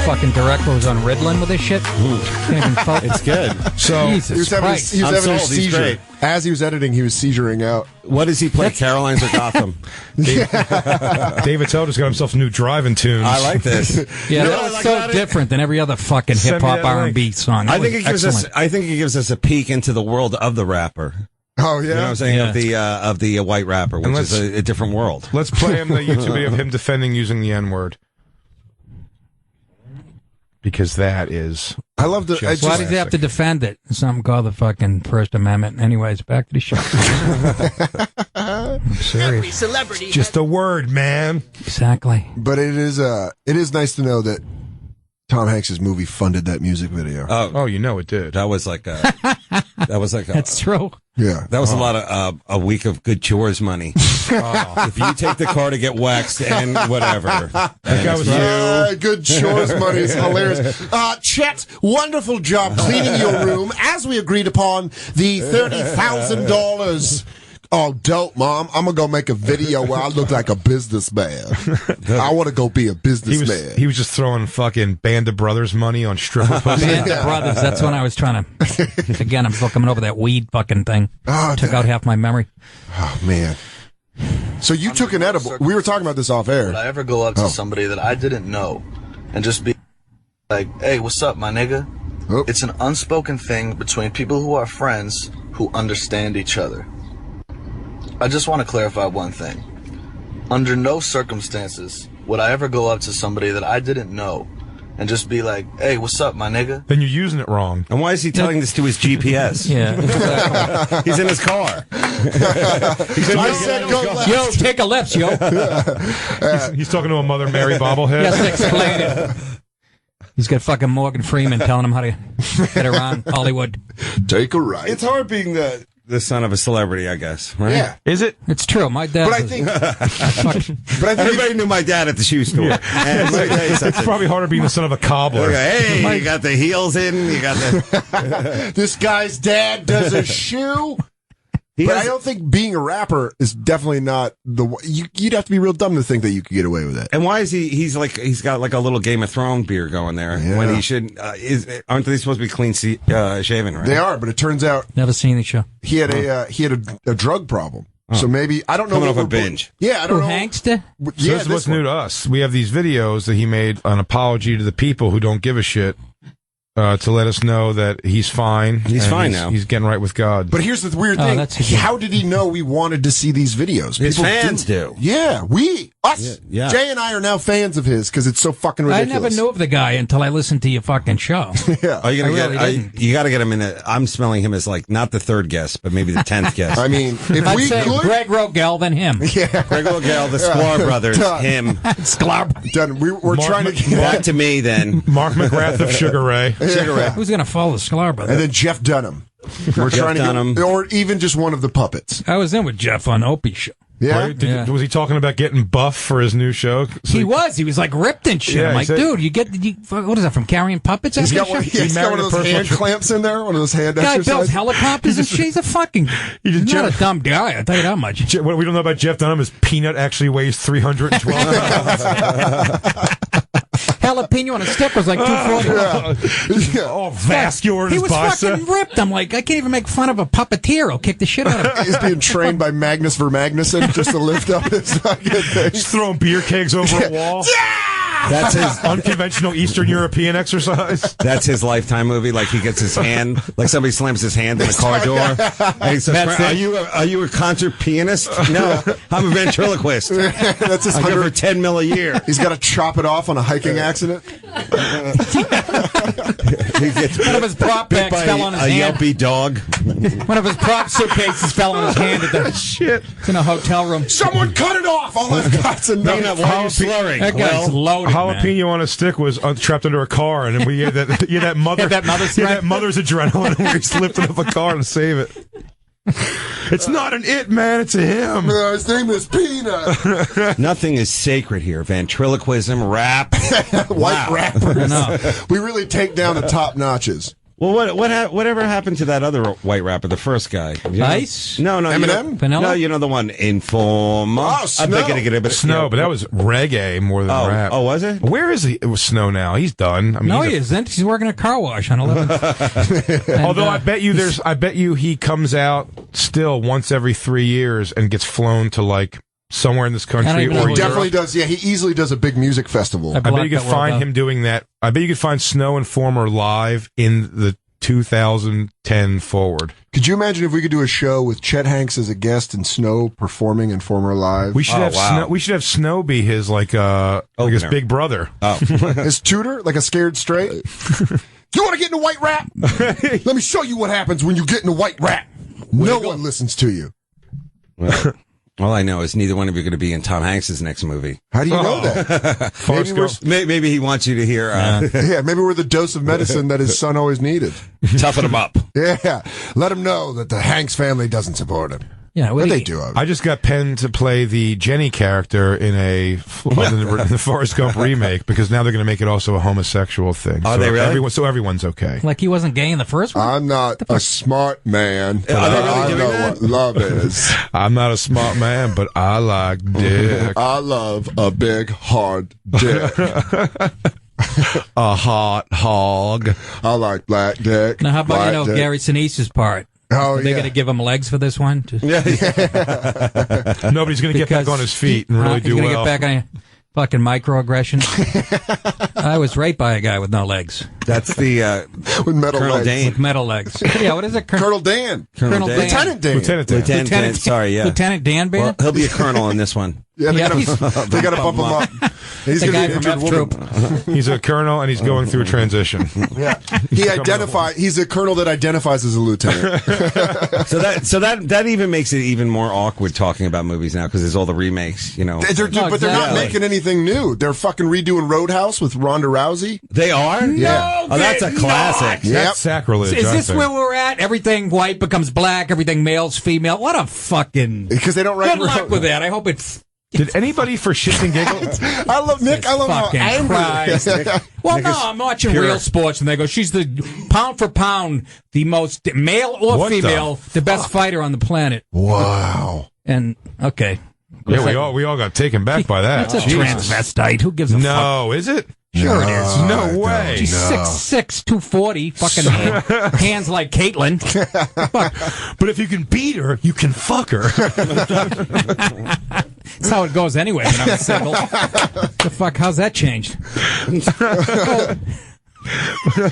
Fucking director was on Ritalin with this shit. Can't even focus. It's good. So Jesus He was having, Christ. he was I'm having a sold. He's seizure. great. As he was editing, he was seizuring out. What does he play? Caroline's or Gotham? Dave Attell just got himself some new driving tunes. I like this. Yeah, You know that what I was like so about it? different than every other fucking Send hip me hop that R&B link. song. I That think was it gives us. excellent. I think it gives us a peek into the world of the rapper. Oh, yeah? You know what I'm saying? Yeah. Of the white rapper, which And is a different world. Let's play him the YouTube video of him defending using the N-word. Because that is... I love the... I Just Why just, does he have to defend it? Something called the fucking First Amendment. Anyways, back to the show. I'm serious. Celebrity. just a word, man. Exactly. but it is nice to know that Tom Hanks' movie funded that music video. Oh, you know it did. That was like a. That's true. Yeah. That was a lot of a week of good chores money If you take the car to get waxed and whatever. That guy was good chores money is hilarious. Chet, wonderful job cleaning your room as we agreed upon the $30,000. Oh, dope, Mom. I'm going to go make a video where I look like a businessman. I want to go be a businessman. He was just throwing fucking Band of Brothers money on stripper pussy. Band of Brothers, that's when I was trying to... Again, I'm still coming over that weed fucking thing. Took out half my memory. Oh, man. So you took an edible. We were talking about this off air. Would I ever go up to somebody that I didn't know and just be like, hey, what's up, my nigga? It's an unspoken thing between people who are friends who understand each other. I just want to clarify one thing. Under no circumstances would I ever go up to somebody that I didn't know and just be like, hey, what's up, my nigga? Then you're using it wrong. And why is he telling this to his GPS? Yeah. He's in his car. I said go left. Yo, take a left, yo. He's talking to a Mother Mary bobblehead. Yes, explain it. He's got fucking Morgan Freeman telling him how to get around Hollywood. Take a right. It's hard being the son of a celebrity, I guess. Right? Yeah. Is it? It's true. My dad. But I think Everybody knew my dad at the shoe store. Yeah. And let me tell you It's something. probably harder being the son of a cobbler. Hey, you got the heels in. You got the. this guy's dad does a shoe. But I don't think being a rapper is definitely not you'd have to be real dumb to think that you could get away with it. And why is he's got like a little Game of Thrones beard going there when he should, aren't they supposed to be clean shaven, right? They are, but it turns out Never seen the show. he had a drug problem. So maybe, I don't know. Coming off a binge. Yeah, I don't know. Hanks did? So this is what's new to us. We have these videos that he made, an apology to the people who don't give a shit, to let us know that he's fine. He's fine now. He's getting right with God. But here's the weird thing. How did he know we wanted to see these videos? His fans do. Yeah, us. Yeah. Jay and I are now fans of his because it's so fucking ridiculous. I never knew of the guy until I listened to your fucking show. Yeah. Are you gonna you got to get him in I'm smelling him as like not the third guest, but maybe the 10th guest. I mean, if I'd we say could. Greg Rogel, then him. Yeah. Greg Rogel, the Sklar brothers, him. Sklar. Done. We're trying to get back to me then. Mark McGrath of Sugar Ray. Sugar Ray. Who's going to follow the Sklar brothers? And then Jeff Dunham. We're trying to get, or even just one of the puppets. I was in with Jeff on Opie's show. Yeah? Right? Was he talking about getting buff for his new show? He was like ripped and shit. Yeah, I'm like, said, dude, what is that, from carrying puppets? He's got one of those hand clamps in there, one of those hand guy exercises. builds helicopters and shit. He's a fucking, he's not a dumb guy, I'll tell you that much. What we don't know about Jeff Dunham is Peanut actually weighs 312 pounds. Jalapeno on a stick was like 240. Oh, vascular in his bicep. He was fucking ripped. I'm like, I can't even make fun of a puppeteer. He'll kick the shit out of him. He's being trained by Magnus Vermagnuson just to lift up his fucking thing. Just throwing beer kegs over a wall. That's his unconventional Eastern European exercise. That's his Lifetime movie. Like he gets his hand, like somebody slams his hand in a car door. And he says, are you a concert pianist? No, I'm a ventriloquist. That's his I give her $10 million a year. He's got to chop it off on a hiking accident. He gets one of his prop bags fell on his hand. A yelpy dog. One of his prop suitcases fell on his hand at the shit. It's in a hotel room. Someone cut it off. All I've got's a Peanut, why are you slurring? That guy's loaded. Jalapeno on a stick was trapped under a car, and then we had that mother's adrenaline where he's lifting up a car to save it. It's not an it, man. It's a him. His name is Peanut. Nothing is sacred here. Ventriloquism, rap, white rappers. We really take down the top notches. Well, whatever happened to that other white rapper, the first guy? Ice? No, Eminem? Vanilla? No, you know the one, Informer. Oh, Snow. I'm thinking to get a bit of Snow, but that was reggae more than rap. Oh, was it? Where is he? It was Snow now. He's done. I mean, no, he isn't. He's working a car wash on 11th. Although I bet you he comes out still once every 3 years and gets flown to like somewhere in this country. He definitely does. Yeah, he easily does a big music festival. I bet you could find him doing that. I bet you could find Snow Informer live in the 2010 forward. Could you imagine if we could do a show with Chet Hanks as a guest and Snow performing Informer live? We should Snow. We should have Snow be his like his big brother. Oh. His tutor, like a scared straight. You want to get into white rap? Let me show you what happens when you get into white rap. No one listens to you. Well, all I know is neither one of you are going to be in Tom Hanks' next movie. How do you know that? Maybe he wants you to hear. Yeah, maybe we're the dose of medicine that his son always needed. Toughen him up. Yeah, let him know that the Hanks family doesn't support him. Yeah, what they do of it. I just got penned to play the Jenny character in the Forrest Gump remake because now they're going to make it also a homosexual thing. Are they really? So everyone's okay. Like he wasn't gay in the first one? I'm not a smart man, but I know what love is. I'm not a smart man, but I like dick. I love a big, hard dick. A hot hog. I like black dick. Now, how about Gary Sinise's part? Oh, Are they going to give him legs for this one? Nobody's going to get back on his feet and really do well. He's going to get back on fucking microaggression. I was raped by a guy with no legs. That's the with metal Colonel legs. Dane. With metal legs. Yeah, what is it? Colonel Dan. Colonel Dan. Lieutenant Dan. Lieutenant Dan. Sorry, yeah. Lieutenant Dan Band? Well, he'll be a colonel in this one. Yeah, they got to bump him up. He's the going guy to be from an injured woman. He's a colonel and he's going through a transition. Yeah, he's a colonel that identifies as a lieutenant. so that even makes it even more awkward talking about movies now because there's all the remakes, you know. But they're not making anything new. They're fucking redoing Roadhouse with Ronda Rousey. They are? Yeah. Oh, that's a classic. That's sacrilege. Is this where we're at? Everything white becomes black. Everything male's female. What a fucking... Because they don't write... Good luck with that. I hope it's... Did anybody for shits and giggles? I love Nick. I love how angry. Well, no, I'm watching Real Sports, and they go, she's the pound for pound, the most male or female, the best fighter on the planet. Wow. And okay, yeah, we all got taken back by that. That's a transvestite. Who gives a fuck? No, is it? Sure it is. No way. She's 6'6", 240, fucking hands like Caitlyn. But if you can beat her, you can fuck her. That's how it goes anyway when I'm single. The fuck, how's that changed?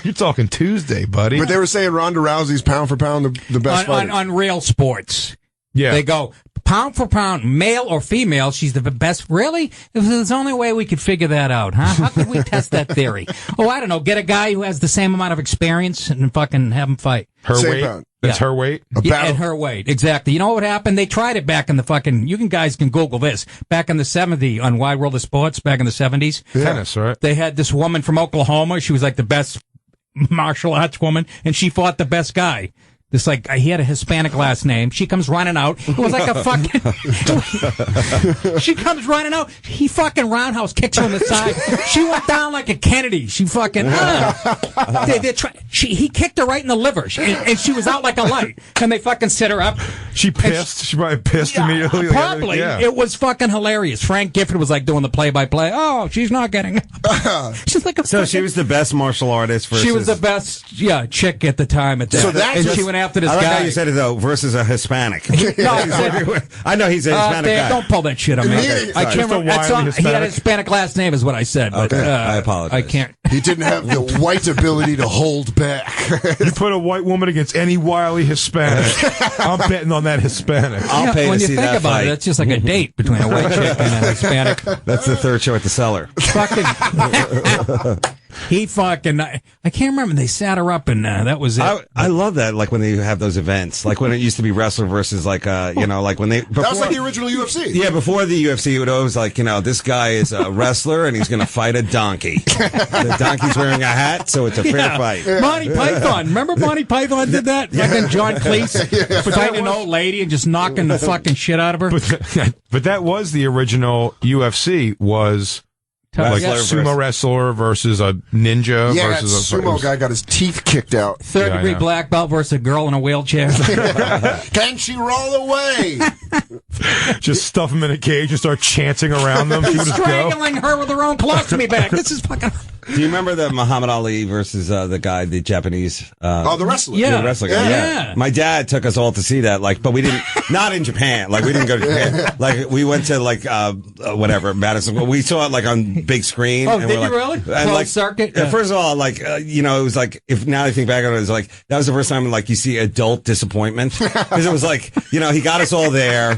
You're talking Tuesday, buddy. But they were saying Ronda Rousey's pound for pound the best fighter. On Real Sports. Yeah. They go, pound for pound, male or female, she's the best. Really? There's the only way we could figure that out, huh? How could we test that theory? Oh, I don't know. Get a guy who has the same amount of experience and fucking have him fight. Her weight? That's her weight? And her weight, exactly. You know what happened? They tried it back in the fucking, guys can Google this, back in the 70s on Wide World of Sports, back in the 70s. Yeah. Tennis, right? They had this woman from Oklahoma. She was like the best martial arts woman, and she fought the best guy. This he had a Hispanic last name. She comes running out. It was like a fucking. She comes running out. He fucking roundhouse kicks her on the side. She went down like a Kennedy. She fucking. He kicked her right in the liver, and she was out like a light. And they fucking set her up. She pissed. She probably pissed immediately. Probably. Yeah. It was fucking hilarious. Frank Gifford was like doing the play-by-play. Oh, she's not getting. She's like a. So she was the best martial artist. She was the best, chick at the time. At that. So that's and she went after this I like guy. how you said it though, versus a Hispanic. No, I know he's a Hispanic guy. Don't pull that shit on me. I can't remember. He had a Hispanic last name, is what I said. But, okay, I apologize. I can't. He didn't have the white ability to hold back. You put a white woman against any wily Hispanic. I'm betting on that Hispanic. I'll pay when to you see think that about fight. it, it's just like a date between a white chick and a Hispanic. That's the third show at the Cellar. Fucking. He fucking. I can't remember. They sat her up, and that was it. I love that. Like when they have those events, like when it used to be wrestler versus like like when they. Before, that was like the original UFC. Yeah, before the UFC, it would always like this guy is a wrestler and he's going to fight a donkey. The donkey's wearing a hat, so it's a fair fight. Yeah. Monty Python. Remember Monty Python did that? Fucking John Cleese fighting an old lady and just knocking the fucking shit out of her. But that was the original UFC. Was. Like sumo wrestler versus a ninja versus a sumo guy got his teeth kicked out. Third degree black belt versus a girl in a wheelchair. Can she roll away? Just stuff him in a cage and start chanting around them. He's strangling her with her own colostomy bag. This is fucking. Do you remember the Muhammad Ali versus the guy, the Japanese? The wrestler. Yeah, the wrestler guy. Yeah. My dad took us all to see that, but we didn't. Not in Japan. Like we didn't go to Japan. Like we went to whatever Madison. We saw it like on big screen. Oh, and did you really? Closed circuit. First of all, it was like if now I think back on it, it was like that was the first time you see adult disappointment because it was like he got us all there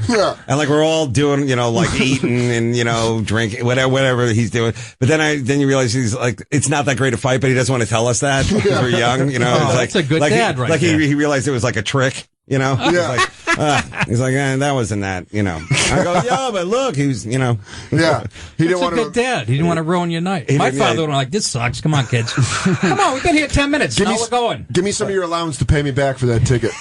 and we're all doing eating and drinking whatever he's doing. But then you realize he's like. It's not that great a fight, but he doesn't want to tell us that because we're young. That's a good dad, right? He realized it was like a trick. Yeah. He's like, that wasn't that. I go, yeah, but look, he was. Yeah, he didn't want to. Good dad. He didn't want to ruin your night. My father would like, this sucks. Come on, kids. Come on, we've been here 10 minutes. Now we're going. Give me some of your allowance to pay me back for that ticket.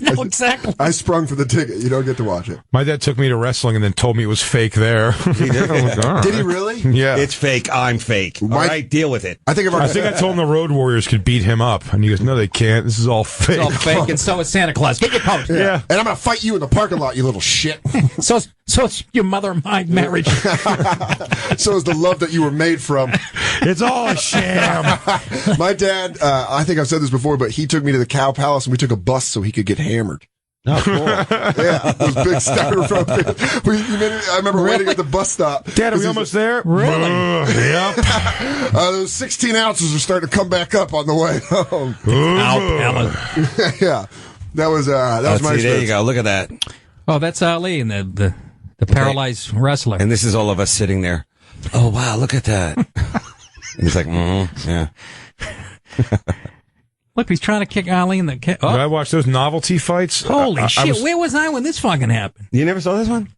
No, exactly. I sprung for the ticket. You don't get to watch it. My dad took me to wrestling and then told me it was fake there. He did. Did he really? Yeah. It's fake. I'm fake. All right, deal with it. I think I told him the Road Warriors could beat him up, and he goes, "No, they can't. This is all fake." It's all fake, and so is Santa Claus. Get your post. Yeah. And I'm going to fight you in the parking lot, you little shit. So it's your mother and my marriage. So is the love that you were made from. It's all a sham. My dad, I think I've said this before, but he took me to the Cow Palace and we took a bus so he could get hammered. Oh, cool. Yeah, those big styrofoam. I remember waiting at the bus stop. Dad, are we almost there? Really? Yep. Those 16 ounces are starting to come back up on the way home. Yeah, that was my. There you go. Look at that. Oh, that's Ali and the paralyzed wrestler. And this is all of us sitting there. Oh wow, look at that. And he's like, yeah. Look, he's trying to kick Ali in the... Did I watch those novelty fights? Holy shit, where was I when this fucking happened? You never saw this one?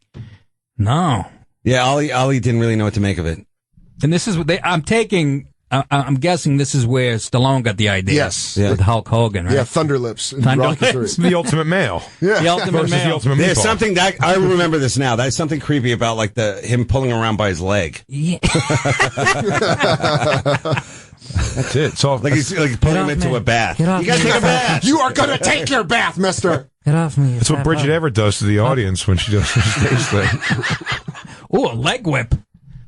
No. Yeah, Ali didn't really know what to make of it. And this is what I'm guessing this is where Stallone got the idea. Yes. With Hulk Hogan, right? Yeah, Thunderlips. Thunderlips. The ultimate male. Yeah. The ultimate Versus male. the ultimate There's meatball. something that I remember this now. There's something creepy about like him pulling around by his leg. Yeah. That's it. So Like he's like pulling him into a bath. Get off You gotta me. take a bath. You are going to take your bath, mister. Get off me. that's what Bridget Everett does to the audience when she does her stage thing. Oh, a leg whip.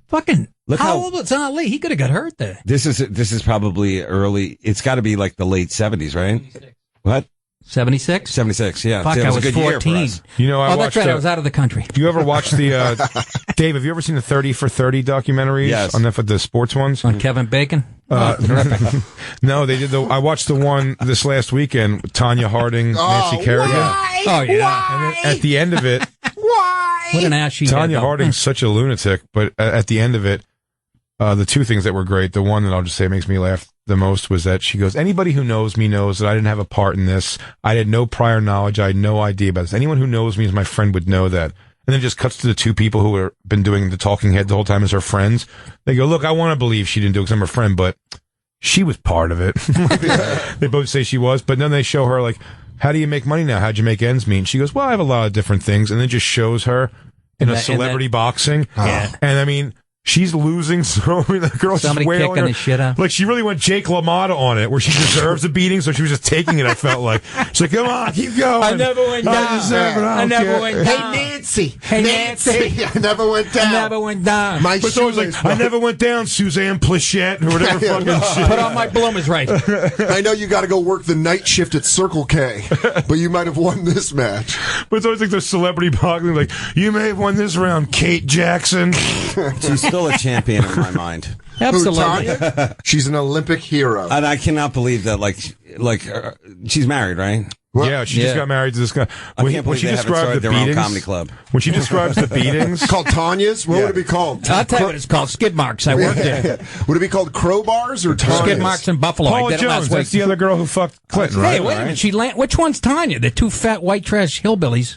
Fucking. Look how how- old was Ali? He could have got hurt there. This is probably early. It's got to be like the late 70s, right? What? 76? 76, yeah. Fuck, It I was was a good year for 14. us. You know, I Oh, watched. that's right. I was out of the country. You ever watch the Dave? Have you ever seen the 30 for 30 documentaries? Yes. On the sports ones. On Kevin Bacon? No, they did I watched the one this last weekend with Tanya Harding, Nancy Kerrigan. Why? Oh, yeah. And then at the end of it, What an ass she Tanya had, though. Harding's such a lunatic, but at the end of it, the two things that were great, the one that I'll just say makes me laugh the most was that she goes, anybody who knows me knows that I didn't have a part in this. I had no prior knowledge. I had no idea about this. Anyone who knows me as my friend would know that. And then just cuts to the two people who have been doing the talking head the whole time as her friends. They go, look, I want to believe she didn't do it because I'm her friend, but she was part of it. They both say she was, but then they show her like, how do you make money now? How'd you make ends meet? And she goes, well, I have a lot of different things. And then just shows her in a celebrity boxing. Yeah. And I mean, she's losing so the girl's Somebody just wailing kicking her. the shit out. Like she really went Jake LaMotta on it, where she deserves a beating, so she was just taking it. I felt like she's like, "Come on, keep going." I never went down. I deserve it. I never don't went care. down. Hey, Nancy. Hey, Nancy. I never went down. I never went down. My But it's always like, "I never went down, Suzanne Plachette," or whatever Yeah, fucking shit. Put on my bloomers right. I know you got to go work the night shift at Circle K, but you might have won this match. But it's always like those celebrity boxing, like, "You may have won this round, Kate Jackson." She's still a champion in my mind. Absolutely. Who, Tanya? She's an Olympic hero. And I cannot believe that, she's married, right? Yeah, she just got married to this guy. I can't believe they haven't started their own comedy club. When she describes the beatings, It's called Tanya's? What would it be called? I'll tell you what it's called. Skid marks. I worked there. Would it be called Crowbars or Tanya's? Skid marks in Buffalo. I Paula did it last Jones, week. that's the other girl who fucked Clinton, Hey, right? wait a minute. Which one's Tanya? The two fat white trash hillbillies.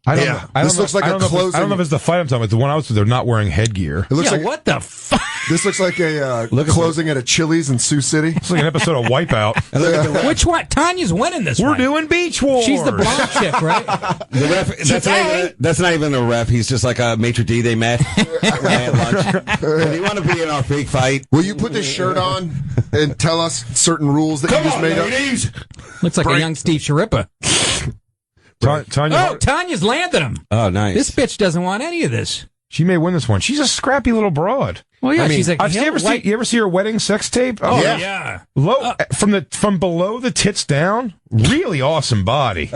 I don't Yeah, know. I don't this know- looks like I a don't know if it's- closing- I don't know if it's the fight I'm talking about. The one I was with, they're not wearing headgear. It looks like what the fuck? this looks like a closing at a Chili's in Sioux City. It's like an episode of Wipeout. Which one? Tanya's winning this We're one. doing Beach Wars. She's the blonde chick, right? The ref, that's not even a ref. He's just like a maitre d' they met at lunch. Do you want to be in our big fight? Will you put this shirt on and tell us certain rules that you just made up? Looks like a young Steve Sharippa. Tanya, Tanya's landed him. Oh, nice. This bitch doesn't want any of this. she may win this one. She's a scrappy little broad. Well, yeah, I mean, she's like, you ever see her wedding sex tape? Oh, yeah. Low from below the tits down, really awesome body.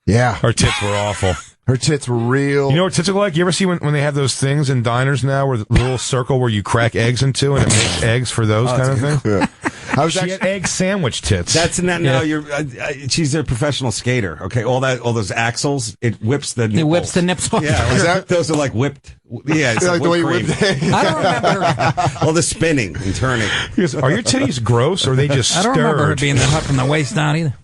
Yeah. Her tits were awful. Her tits were real. You know what tits look like? You ever see when they have those things in diners now where the little circle where you crack eggs into and it makes eggs for those kind of thing? Yeah. She had egg sandwich tits. That's not now. You're. She's a professional skater. Okay, all those axles. It whips the. Nipples. It whips the nips off. Yeah, those are like whipped Yeah, it's like the way you whipped whip cream. I don't remember. All the spinning and turning. He goes, are your titties gross or are they just I don't stirred? remember her being that hot from the waist down either.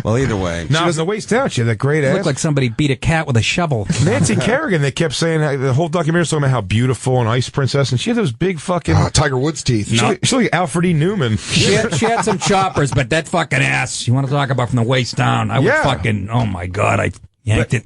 Well, either way. No, from the waist down. She had that great ass. Looked like somebody beat a cat with a shovel. Nancy Kerrigan, they kept saying, the whole documentary was talking about how beautiful an ice princess, and she had those big fucking... Tiger Woods teeth. She looked like Alfred E. Newman. She had some choppers, but that fucking ass, you want to talk about from the waist down, I would fucking, oh my God, I yanked it.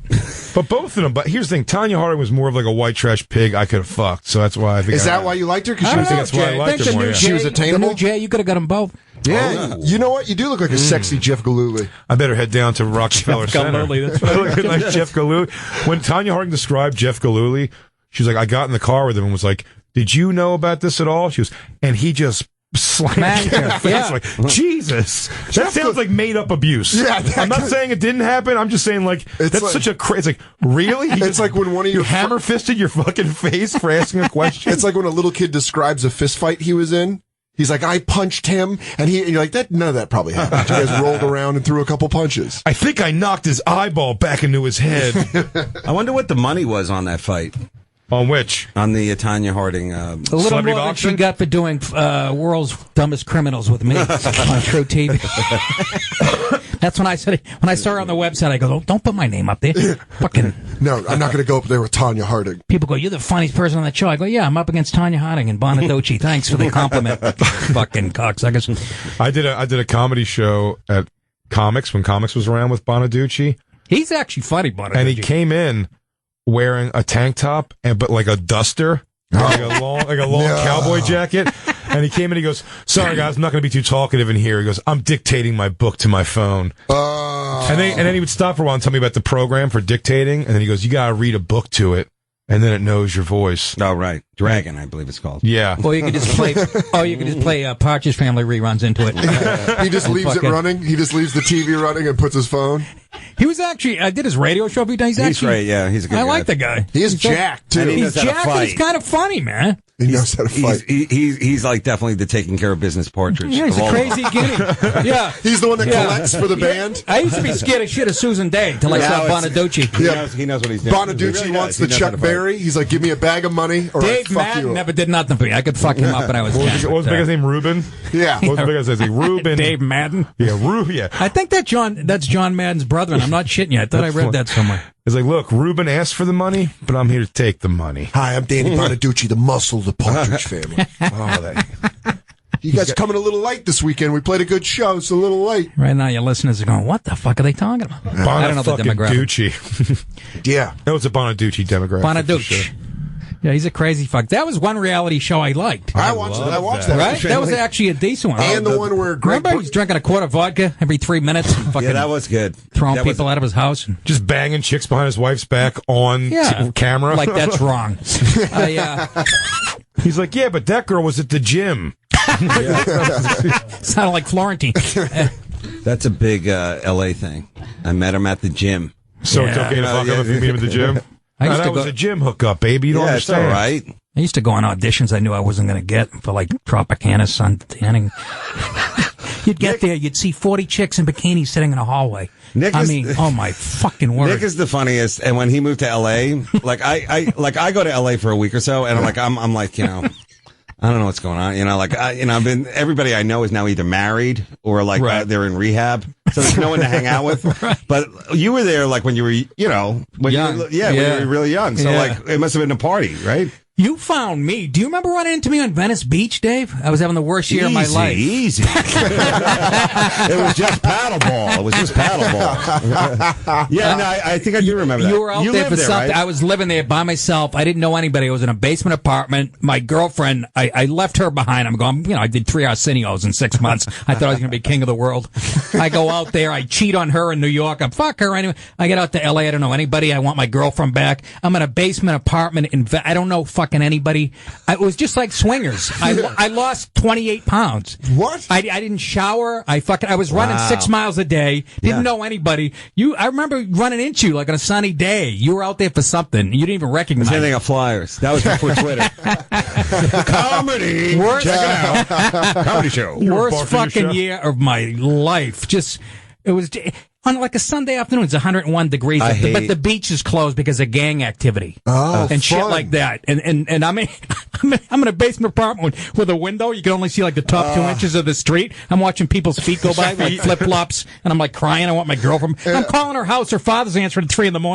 But both of them, but here's the thing, Tanya Harding was more of like a white trash pig I could have fucked, so that's why I think... Is that why you liked her? Because I think that's why I liked her more, yeah. She was attainable? The new Jay, you could have got them both. Yeah, you know what? You do look like a sexy Jeff Galooly. I better head down to Rockefeller Center. Galooly, that's I look like Jeff Galooly. When Tanya Harding described Jeff Galooly, she was like, I got in the car with him and was like, did you know about this at all? She was, and he just slammed her in the face. Yeah. Like, Jesus. That sounds like made up abuse. Yeah, I'm not saying it didn't happen. I'm just saying, like, that's like, such a it's like, really? It's like when one of your hammer fisted your fucking face for asking a question. It's like when a little kid describes a fist fight he was in. He's like, I punched him, and you're like, none of that probably happened. You guys rolled around and threw a couple punches. I think I knocked his eyeball back into his head. I wonder what the money was on that fight. On which? On the Tanya Harding a little more than she got for doing World's Dumbest Criminals with me on True TV. That's when I said, when I saw her on the website, I go, don't put my name up there. Fucking. No, I'm not going to go up there with Tanya Harding. People go, you're the funniest person on the show. I go, yeah, I'm up against Tanya Harding and Bonaducci. Thanks for the compliment. Fucking cocksuckers. I did a comedy show at Comics when Comics was around with Bonaducci. He's actually funny, Bonaducci. And he came in wearing a tank top but like a duster, like a long cowboy jacket. And he came in, he goes, sorry guys, I'm not going to be too talkative in here. He goes, I'm dictating my book to my phone. And then he would stop for a while and tell me about the program for dictating. And then he goes, you got to read a book to it. And then it knows your voice. Oh, right. Dragon, I believe it's called. Yeah. Or you could just play, Partridge Family reruns into it. He just leaves it running. He just leaves the TV running and puts his phone. He was actually, I did his radio show a few times. He's great, yeah. He's a good guy. I like the guy. He is jacked, too. And He's jacked and he's kind of funny, man. He knows how to fight. He's like definitely the taking care of business portraits. Yeah, he's a crazy guinea. Yeah. He's the one that collects for the band. I used to be scared of shit of Susan Day till I saw Bonaducci. He knows what he's doing. Bonaducci wants the Chuck Berry. He's like, give me a bag of money or Dave I fuck Madden you. never did nothing for me. I could fuck him up when I was 10. What was the guy's name? Ruben? Yeah. What was the guy's name? Ruben. Dave Madden? Yeah, yeah. I think that's John Madden's brother, and I'm not shitting you. I thought I read that somewhere. It's like, look, Ruben asked for the money, but I'm here to take the money. Hi, I'm Danny Bonaducci, the muscle of the Partridge Family. You guys coming a little late this weekend. We played a good show. It's a little late. Right now, your listeners are going, what the fuck are they talking about? I don't know the demographic. Yeah. That was a Bonaducci demographic. Bonaducci. Yeah, he's a crazy fuck. That was one reality show I liked. I watched that. Right? That was actually a decent one. And the one where Greg... Remember, he's drinking a quart of vodka every 3 minutes and fucking... Yeah, that was good. Throwing people out of his house. Just banging chicks behind his wife's back on camera. Like, that's wrong. He's like, yeah, but that girl was at the gym. Sounded like Florentine. That's a big L.A. thing. I met him at the gym. So it's okay to fuck him if you meet him at the gym? That was a gym hookup, baby. You don't understand. It's all right. I used to go on auditions I knew I wasn't going to get for, like, Tropicana, sun tanning. You'd get there, you'd see 40 chicks in bikinis sitting in a hallway. Oh my fucking word. Nick is the funniest, and when he moved to L.A., like I go to L.A. for a week or so, and I'm like, you know, I don't know what's going on. You know, like everybody I know is now either married or like they're in rehab, so there's no one to hang out with. Right. But you were there like when you were, you know, when you were really young. So like it must have been a party, right? You found me. Do you remember running into me on Venice Beach, Dave? I was having the worst year of my life. Easy. It was just paddleball. Yeah, no, I think I do remember that. You were out there for something. Right? I was living there by myself. I didn't know anybody. I was in a basement apartment. My girlfriend, I left her behind. I'm going, I did 3 Arsenio's in 6 months. I thought I was going to be king of the world. I go out there. I cheat on her in New York. I fuck her anyway. I get out to L.A. I don't know anybody. I want my girlfriend back. I'm in a basement apartment. I don't know fucking anybody. It was just like swingers. I lost 28 pounds. What? I didn't shower. I was running 6 miles a day. Didn't know anybody. I remember running into you like on a sunny day. You were out there for something. You didn't even recognize me. Anything of flyers. That was before Twitter. Comedy. Worst, check it out. Comedy show. Worst fucking year of my life. Just, it was... On like a Sunday afternoon, it's 101 degrees, but the beach is closed because of gang activity and shit like that. And I'm in a basement apartment with a window. You can only see like the top 2 inches of the street. I'm watching people's feet go by like flip flops, and I'm like crying. I want my girlfriend. I'm calling her house. Her father's answering at 3 a.m.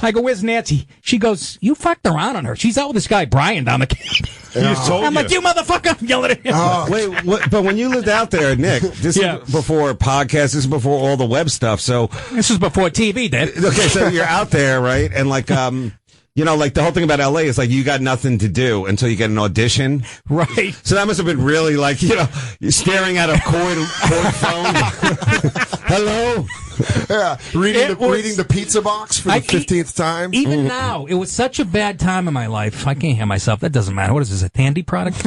I go, "Where's Nancy?" She goes, "You fucked around on her. She's out with this guy Brian down the camp." I'm like, "You motherfucker!" I'm yelling at him. Wait, but when you lived out there, Nick, this is before podcasts. This is before all the web stuff. So this is before TV, Dad. Okay, so you're out there, right? And like, you know, like the whole thing about LA is like you got nothing to do until you get an audition. Right. So that must have been really like, you know, you're staring at a cord phone. Hello? Yeah, reading the pizza box for the 15th time. Even now, it was such a bad time in my life. I can't hear myself. That doesn't matter. What is this, a Tandy product?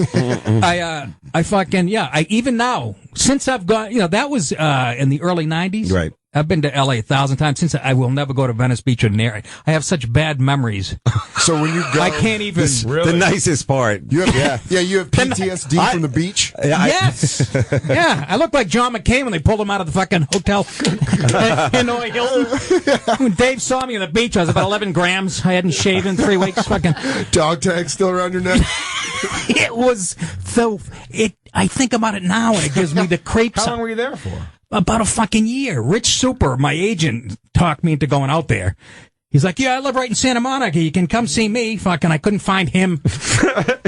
Even now, since I've gone, you know, that was in the early 90s. Right. I've been to LA 1,000 times since. I will never go to Venice Beach or near it. I have such bad memories. So when you go, I can't even. The nicest part. You have, you have PTSD from the beach. Yes. Yeah, I look like John McCain when they pulled him out of the fucking hotel in Hanoi Hilton. When Dave saw me on the beach, I was about 11 grams. I hadn't shaven in 3 weeks. Fucking dog tag still around your neck. It was so. I think about it now, and it gives me the creeps. How long were you there for? About a fucking year. Rich Super, my agent, talked me into going out there. He's like, "Yeah, I live right in Santa Monica. You can come see me." Fucking, I couldn't find him.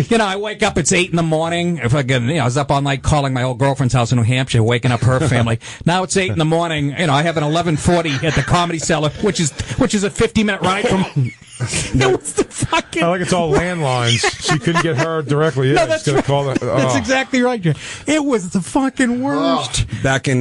You know, I wake up, it's 8 a.m. If I was up all night calling my old girlfriend's house in New Hampshire, waking up her family. Now it's 8 a.m. You know, I have an 11:40 at the Comedy Cellar, which is a 50-minute ride from. It was the fucking. I like it's all landlines. She couldn't get her directly. Yeah, no, that's gonna right. call her. Oh. That's exactly right. It was the fucking worst. Back in,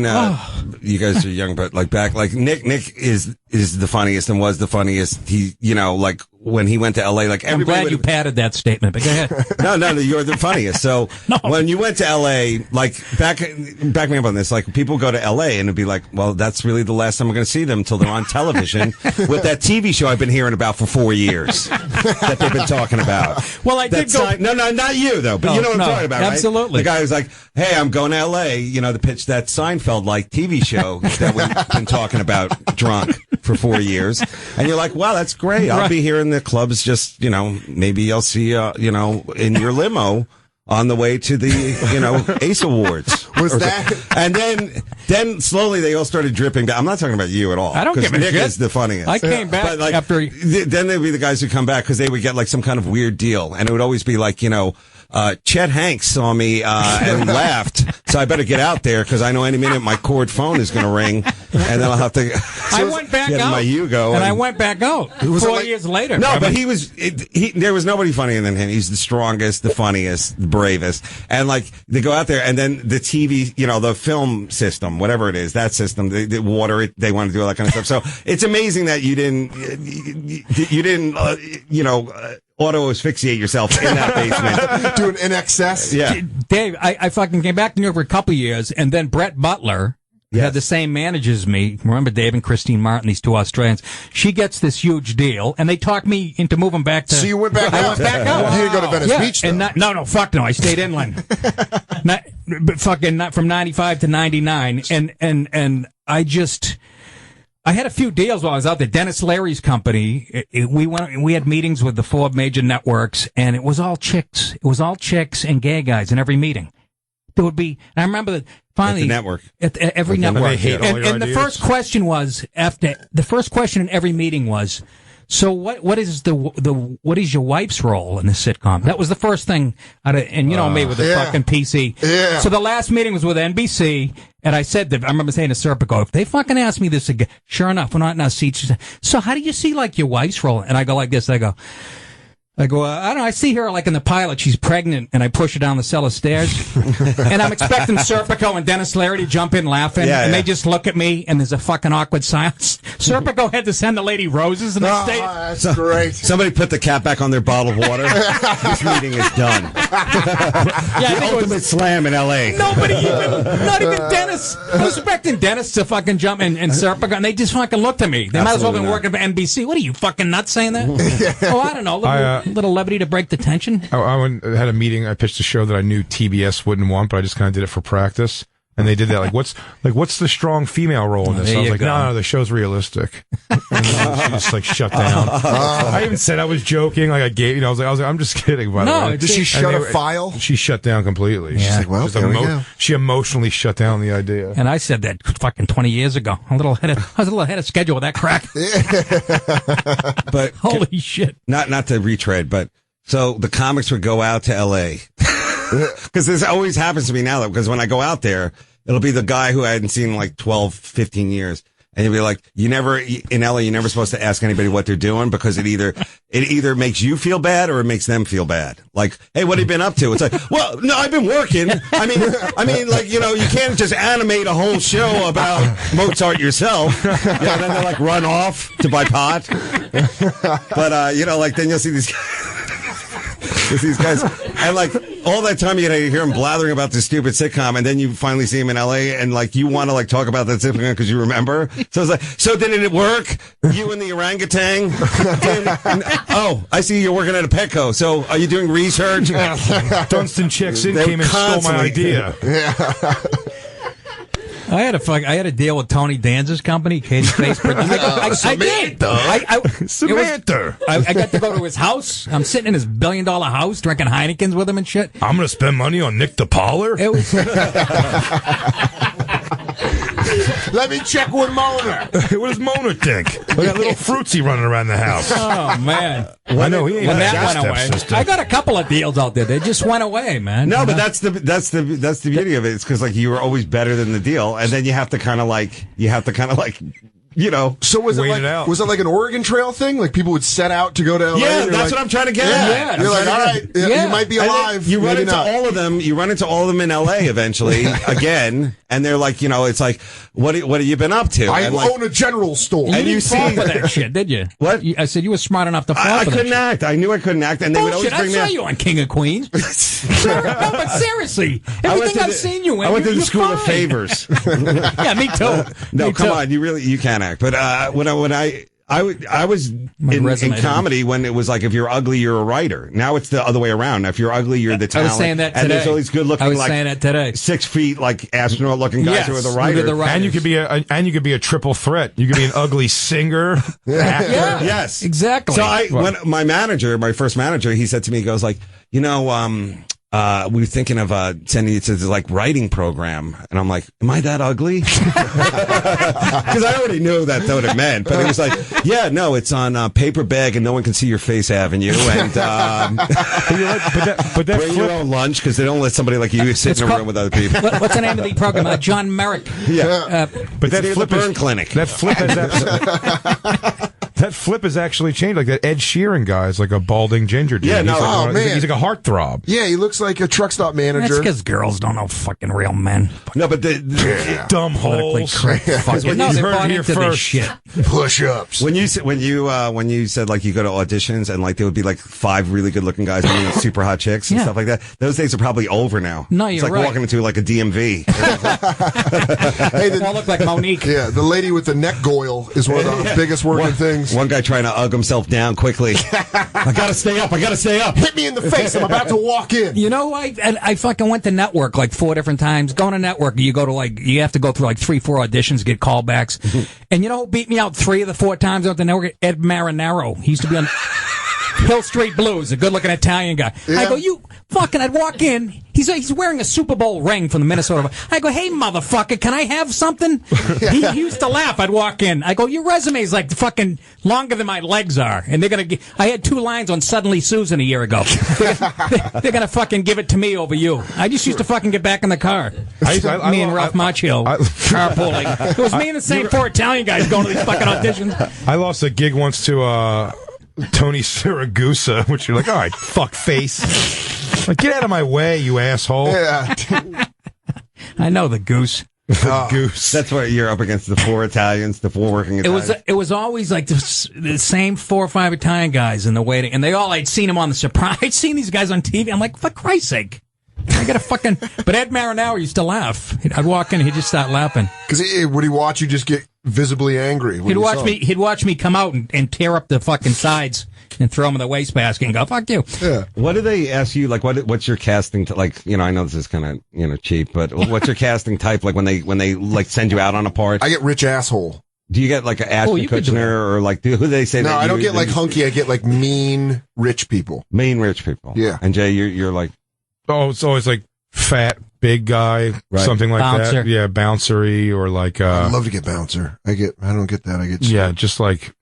you guys are young, but like back, like Nick is the funniest and was the funniest. He, you know, like when he went to LA, like I'm glad you padded that statement, but go ahead. No, you're the funniest. So when you went to LA, like back me up on this, like people go to LA and it'd be like, well, that's really the last time I'm going to see them until they're on television with that TV show I've been hearing about for 4 years that they've been talking about. Well, I did go. No, not you though, but you know what I'm talking about, right? Absolutely. The guy was like, "Hey, I'm going to LA, you know, to pitch that Seinfeld-like TV show that we've been talking about drunk for 4 years." And you're like, "Wow, that's great. I'll be here in the clubs just, you know, maybe I'll see you know, in your limo on the way to the, you know, Ace Awards." Was that? And then slowly they all started dripping down. I'm not talking about you at all. I don't give a Nick shit. is the funniest. I came back but like, after. Then there'd be the guys who come back because they would get like some kind of weird deal, and it would always be like, you know, Chet Hanks saw me and laughed, so I better get out there because I know any minute my cord phone is going to ring, and then I'll have to. I went back get out. My Yugo, and I went back out 4 years later. No, but there was nobody funnier than him. He's the strongest, the funniest, the bravest, and like they go out there, and then the TV, you know, the film system, whatever it is, that system, they water it, they want to do all that kind of stuff. So it's amazing that you didn't, you know. Auto asphyxiate yourself in that basement. Doing in excess. Yeah. Dave, I fucking came back to New York for a couple of years, and then Brett Butler had the same manager as me. Remember Dave and Christine Martin, these two Australians? She gets this huge deal, and they talked me into moving back to. So you went back out? I went back out. You didn't go to Venice Beach, though? And fuck no. I stayed inland. Not from 95 to 99, and I had a few deals while I was out there. Dennis Leary's company, we had meetings with the 4 major networks, and it was all chicks. It was all chicks and gay guys in every meeting. There would be, and I remember that finally. At the network. At every network. And the first question was, the first question in every meeting was, so what is what is your wife's role in this sitcom? That was the first thing, and you know me with the fucking PC. Yeah. So the last meeting was with NBC, and I said that, I remember saying to Serpico, if they fucking ask me this again, sure enough, we're not in our seats. She said, so how do you see like your wife's role? And I go like this, I go, I don't know, I see her like in the pilot, she's pregnant, and I push her down the cellar stairs. And I'm expecting Serpico and Dennis Leary to jump in laughing, and they just look at me, and there's a fucking awkward silence. Serpico had to send the lady roses, and I stayed. That's great. Somebody put the cap back on their bottle of water. This meeting is done. The ultimate slam in L.A. Nobody not even Dennis. I was expecting Dennis to fucking jump in, and Serpico, and they just fucking looked at me. They might as well have been working for NBC. What are you, fucking nuts saying that? Oh, I don't know. Little levity to break the tension. I had a meeting. I pitched a show that I knew TBS wouldn't want, but I just kind of did it for practice. And they did that. What's the strong female role in this? I was like, no, the show's realistic. And she just like shut down. I even said I was joking. Like I gave, I was like, I'm just kidding. By the way, did she shut a file? She shut down completely. Yeah. She's like, well, there we go. She emotionally shut down the idea. And I said that fucking 20 years ago. I was a little ahead of schedule with that crack. But holy shit! Not to retread, but so the comics would go out to L.A. Because this always happens to me now, because when I go out there, it'll be the guy who I hadn't seen in like 12, 15 years. And you'll be like, in LA, you're never supposed to ask anybody what they're doing because it either makes you feel bad or it makes them feel bad. Like, hey, what have you been up to? It's like, well, no, I've been working. I mean, like, you can't just animate a whole show about Mozart yourself. Then they like run off to buy pot. But, like then you'll see these guys, and like all that time you hear him blathering about this stupid sitcom, and then you finally see him in LA, and like you want to like talk about that sitcom because you remember. So it's like, so did it work? You and the orangutan? Oh, I see you're working at a Petco. So are you doing research? Dunstan checks in, came and stole my idea. Yeah. I had a deal with Tony Danza's company, Katie Facebook. Samantha. I got to go to his house. I'm sitting in his $1 billion house, drinking Heinekens with him and shit. I'm going to spend money on Nick DiPaolo? It was... Let me check with Mona. What does Mona think? We got little fruitsy running around the house. Oh, man. I know he ain't when a that went away. stepsister. I got a couple of deals out there. They just went away, man. No, but that's the beauty of it. It's because like you were always better than the deal, and then you have to kind of like So was it like an Oregon Trail thing? Like people would set out to go to LA? Yeah, that's what I'm trying to get at. Yeah, you're like, all right, you might be alive. You run maybe into not. all of them. You run into all of them in LA eventually again, and they're like, it's like, what have you been up to? I own a general store. You And didn't fall for that shit, did you? What? I said you were smart enough to fall I for that couldn't shit. act. I knew I couldn't act, and they would always Bullshit, bring me I saw up. you on King of Queens. No, but seriously, everything I've seen you in, I went to the you're school of fine. favors. Yeah, me too. No, Me come too. on, you can't act. But when I was in resume comedy when it was like if you're ugly, you're a writer. Now it's the other way around. Now, if you're ugly, you're the I talent. was saying that today. And there's all these good looking, I was saying that today. 6 feet, like astronaut looking guys Yes, who are the who are writer. the writers. And you could be a triple threat. You could be an ugly singer. actor. Yeah, Yes, exactly. So when my first manager, he said to me, he goes like, we were thinking of sending you to this like writing program, and I'm like, am I that ugly? Because I already knew that's what it meant. But he was like, yeah, no, it's on paper bag, and no one can see your face avenue, and but that bring your own lunch because they don't let somebody like you sit in a room with other people. What's the name of the program? John Merrick. Yeah, but that flip flip burn clinic. That flip is that flip has actually changed. Like that Ed Sheeran guy is like a balding ginger dude. Yeah, no, he's like a heartthrob. Yeah, he looks like a truck stop manager. That's because girls don't know fucking real men. No, but dumb holes. When No, you they're heard bought here into this first. shit. Push-ups. When you said like you go to auditions and like there would be like 5 really good looking guys and super hot chicks and Yeah. stuff like that. Those days are probably over now. No, it's you're like right. walking into like a DMV. Hey, They all look like Monique. Yeah, the lady with the neck goil is one of the biggest working things. One guy trying to ugg himself down quickly. I gotta stay up. Hit me in the face. I'm about to walk in. You know, I fucking went to network like 4 different times. Going to network, you have to go through like 3-4 auditions, get callbacks. And you know who beat me out 3 of the 4 times I went to network? Ed Marinaro. He used to be on Hill Street Blues, a good-looking Italian guy. Yeah. I go, I'd walk in. He's wearing a Super Bowl ring from the Minnesota. I go, hey, motherfucker, can I have something? He used to laugh. I'd walk in. I go, your resume's like fucking longer than my legs are. And I had 2 lines on Suddenly Susan a year ago. They're going to fucking give it to me over you. I just used to fucking get back in the car. Me and Ralph Macchio carpooling. It was me and the same 4 Italian guys going to these fucking auditions. I lost a gig once to Tony Siragusa, which you're like, all right, fuck face. Like, get out of my way, you asshole. Yeah. I know the goose. Goose. That's what you're up against, the 4 Italians, the 4 working Italians. It was always like the same 4 or 5 Italian guys in the waiting, and I'd seen them on the Surprise. I'd seen these guys on TV. I'm like, for Christ's sake. I gotta fucking. But Ed Marinaro used to laugh. I'd walk in, he'd just start laughing. Because would he watch you just get visibly angry? He'd watch me come out and tear up the fucking sides. and throw them in the wastebasket and go, fuck you. Yeah. What do they ask you? Like, what's your casting? Like, I know this is kind of, cheap, but what's your casting type? Like when they like send you out on a part? I get rich asshole. Do you get like an Ashton Kutcher or like who do they say? No, that I don't get like hunky. I get like mean rich people. Mean rich people. Yeah. And Jay, you're like, oh, it's always like fat, big guy, something like Bouncer. that. Yeah, bouncery or like. I'd love to get bouncer. I don't get that. I get. Yeah, just like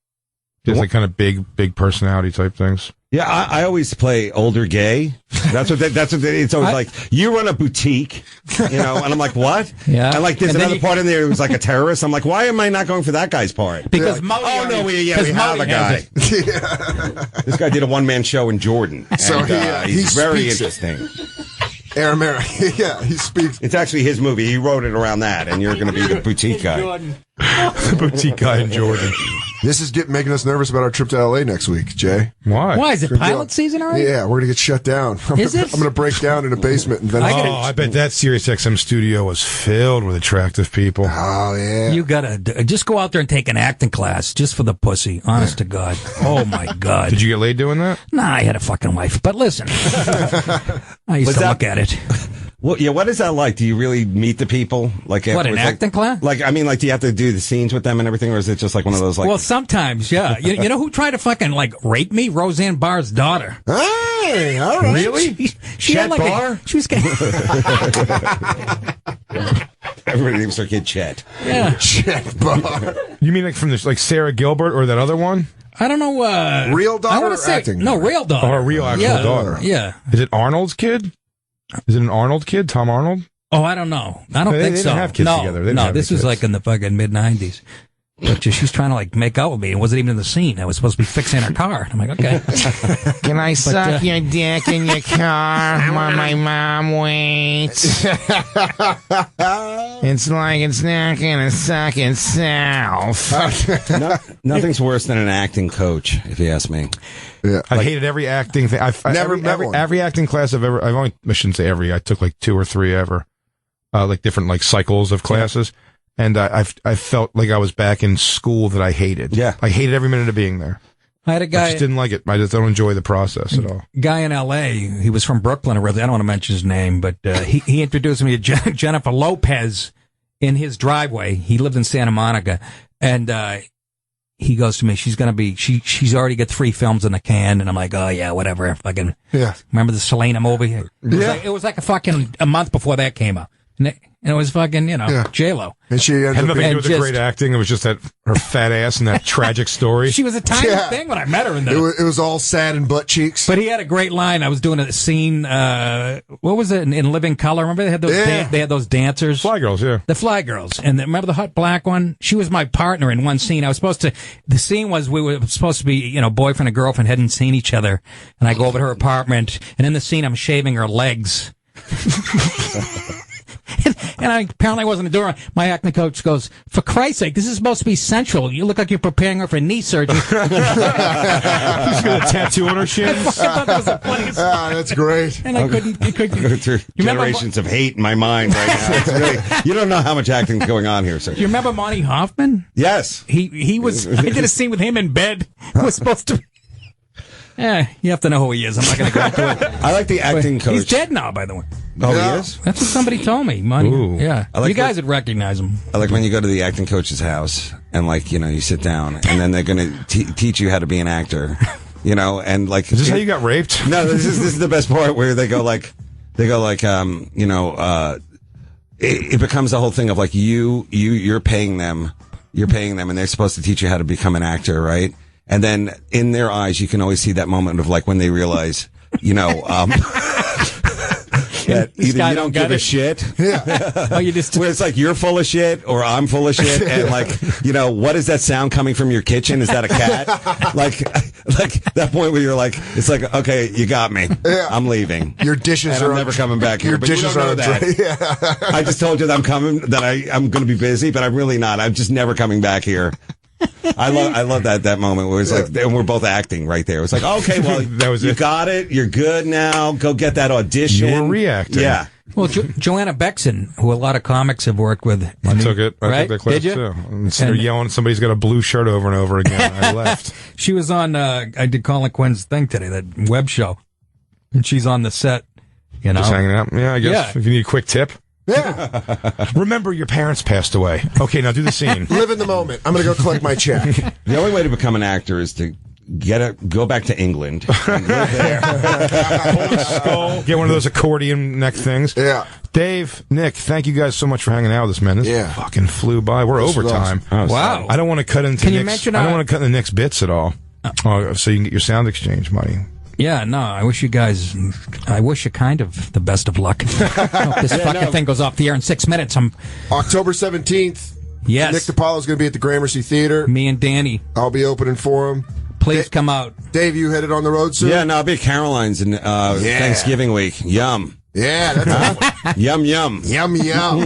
kind of big personality type things. yeah, I always play older gay. That's what it's always like, you run a boutique, and I'm like, what? Yeah. And like, there's another part in there who was like a terrorist. I'm like, why am I not going for that guy's part? Because we have a guy. This guy did a one-man show in Jordan. So and, he's very interesting. Arameric. Yeah, he speaks. It's actually his movie. He wrote it around that, and you're going to be the boutique guy. The boutique guy in Jordan. This is making us nervous about our trip to L.A. next week, Jay. Why? Why? Is it pilot season already? Yeah, we're going to get shut down. Is it? I'm going to break down in a basement. And then I bet that SiriusXM studio was filled with attractive people. Oh, yeah. You gotta just go out there and take an acting class just for the pussy. Honest to God. Oh my God. Did you get laid doing that? Nah, I had a fucking wife. But listen, I used to look at it. Well, yeah, what is that like? Do you really meet the people? Like, What, an afterwards? acting class? Like, I mean, like, do you have to do the scenes with them and everything, or is it just like one of those, like... Well, sometimes, yeah. You know who tried to fucking, like, rape me? Roseanne Barr's daughter. Hey, all right. Really? She had, like, Barr? she was Everybody names their kid Chet. Yeah. Chet Barr. You mean like from this, like Sarah Gilbert or that other one? I don't know, real daughter I wanna or say, acting? No, real daughter. Or a real actual daughter? Yeah. Is it Arnold's kid? Is it an Arnold kid? Tom Arnold? Oh, I don't know. I don't They think didn't so. have kids no, together. They didn't no, have this any was kids. like in the fucking mid-90s. But she's trying to like make out with me. It wasn't even in the scene. I was supposed to be fixing her car. I'm like, okay. Can I suck your dick in your car while my mom waits? It's like it's not gonna suck itself. Nothing's worse than an acting coach, if you ask me. Yeah, I hated every acting thing. Every acting class I shouldn't say every. I took like 2 or 3 ever, like different like cycles of classes. And I felt like I was back in school that I hated. Yeah. I hated every minute of being there. I had a guy. I just didn't like it. I just don't enjoy the process at all. Guy in L.A. He was from Brooklyn originally. I don't want to mention his name, but he introduced me to Jennifer Lopez in his driveway. He lived in Santa Monica, and he goes to me, she's already got 3 films in the can, and I'm like, oh yeah, whatever. Fucking remember the Selena movie? It was like a month before that came out. And it was fucking, J-Lo. And she ended had up nothing to do with the great acting. It was just that her fat ass and that tragic story. She was a tiny thing when I met her. It was all sad and butt cheeks. But he had a great line. I was doing a scene. What was it in Living Color? Remember they had those they had those dancers, Fly Girls, yeah, the Fly Girls. And remember the hot black one? She was my partner in one scene. I was supposed to. The scene was we were supposed to be boyfriend and girlfriend, hadn't seen each other, and I go over to her apartment, and in the scene I'm shaving her legs. And I apparently wasn't doing it. My acting coach goes, for Christ's sake, this is supposed to be sensual. You look like you're preparing her for knee surgery. She's got a tattoo on her shins. I thought that was the funniest line. That's great. And I couldn't go through generations of hate in my mind right now. It's really, you don't know how much acting's going on here, sir. Do you remember Monty Hoffman? Yes. He was, I did a scene with him in bed. It was supposed to be. You have to know who he is. I'm not going to go into it. I like the acting coach. He's dead now, by the way. Oh, he is? That's what somebody told me. Money. Ooh. Yeah. I like you guys would recognize him. I like when you go to the acting coach's house and you sit down and then they're going to teach you how to be an actor, and like. Is this how you got raped? No, this is the best part where it becomes the whole thing of like you're paying them and they're supposed to teach you how to become an actor, right? And then in their eyes, you can always see that moment of like when they realize, that either you don't give a shit, Oh, you just where it's like you're full of shit or I'm full of shit, and like what is that sound coming from your kitchen? Is that a cat? like that point where you're like, it's like, okay, you got me. Yeah. I'm leaving. Your dishes and are I'm never coming back here. Your but you dishes don't know are that. I just told you that I'm coming. That I'm going to be busy, but I'm really not. I'm just never coming back here. I love that moment where it's like, and we're both acting right there. It was like, okay, well, that was you got it. You're good now. Go get that audition. You were reacting. Yeah. Well, Joanna Bexon, wwho a lot of comics have worked with. I took it. I took that class Did you? too. And they're yelling, somebody's got a blue shirt over and over again. I left. She was on, I did Colin Quinn's thing today, that web show. And she's on the set, you know. Just hanging out. Yeah, I guess. Yeah. If you need a quick tip. Yeah. Remember, your parents passed away. Okay, now do the scene. Live in the moment. I'm going to go collect my check. The only way to become an actor is to go back to England and live there. Skull. Get one of those accordion neck things. Yeah. Dave, Nick, thank you guys so much for hanging out with us, man. This fucking flew by. We're overtime. Wow. I don't want to cut into Can you Nick's, mention I don't want to cut into Nick's bits at all. So you can get your sound exchange money. Yeah, no, I wish you kind of the best of luck. I hope this fucking thing goes off the air in 6 minutes. October 17th. Yes. Nick DiPaolo's going to be at the Gramercy Theater. Me and Danny. I'll be opening for him. Please come out. Dave, you headed on the road soon? Yeah, no, I'll be at Caroline's in Thanksgiving week. Yum. Yeah, that's yum, yum. Yum, yum.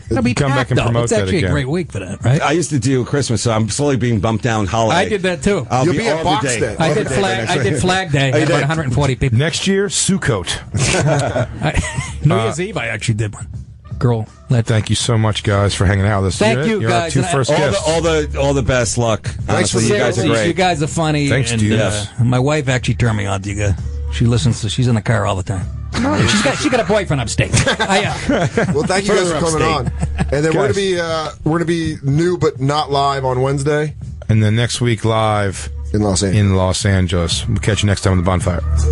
It'll be Come back and promote It's that actually again. a great week for that, right? I used to do Christmas, so I'm slowly being bumped down holiday. I did that too. I'll You'll be at all Box the Day. I did Flag Day. Oh, you About did? 140 people. Next year, Sukkot. New Year's Eve, I actually did one. Girl, Thank you so much, guys, for hanging out with us. Thank you, You're guys. Our two first guests. all the best luck. Honestly, you guys are great. You guys are funny. Thanks, and, dude. My wife actually turned me on to you guys. She listens to. She's in the car all the time. She got a boyfriend upstate. Well, thank you guys for coming on. And then we're gonna be new but not live on Wednesday. And then next week live in Los Angeles. We'll catch you next time on the Bonfire.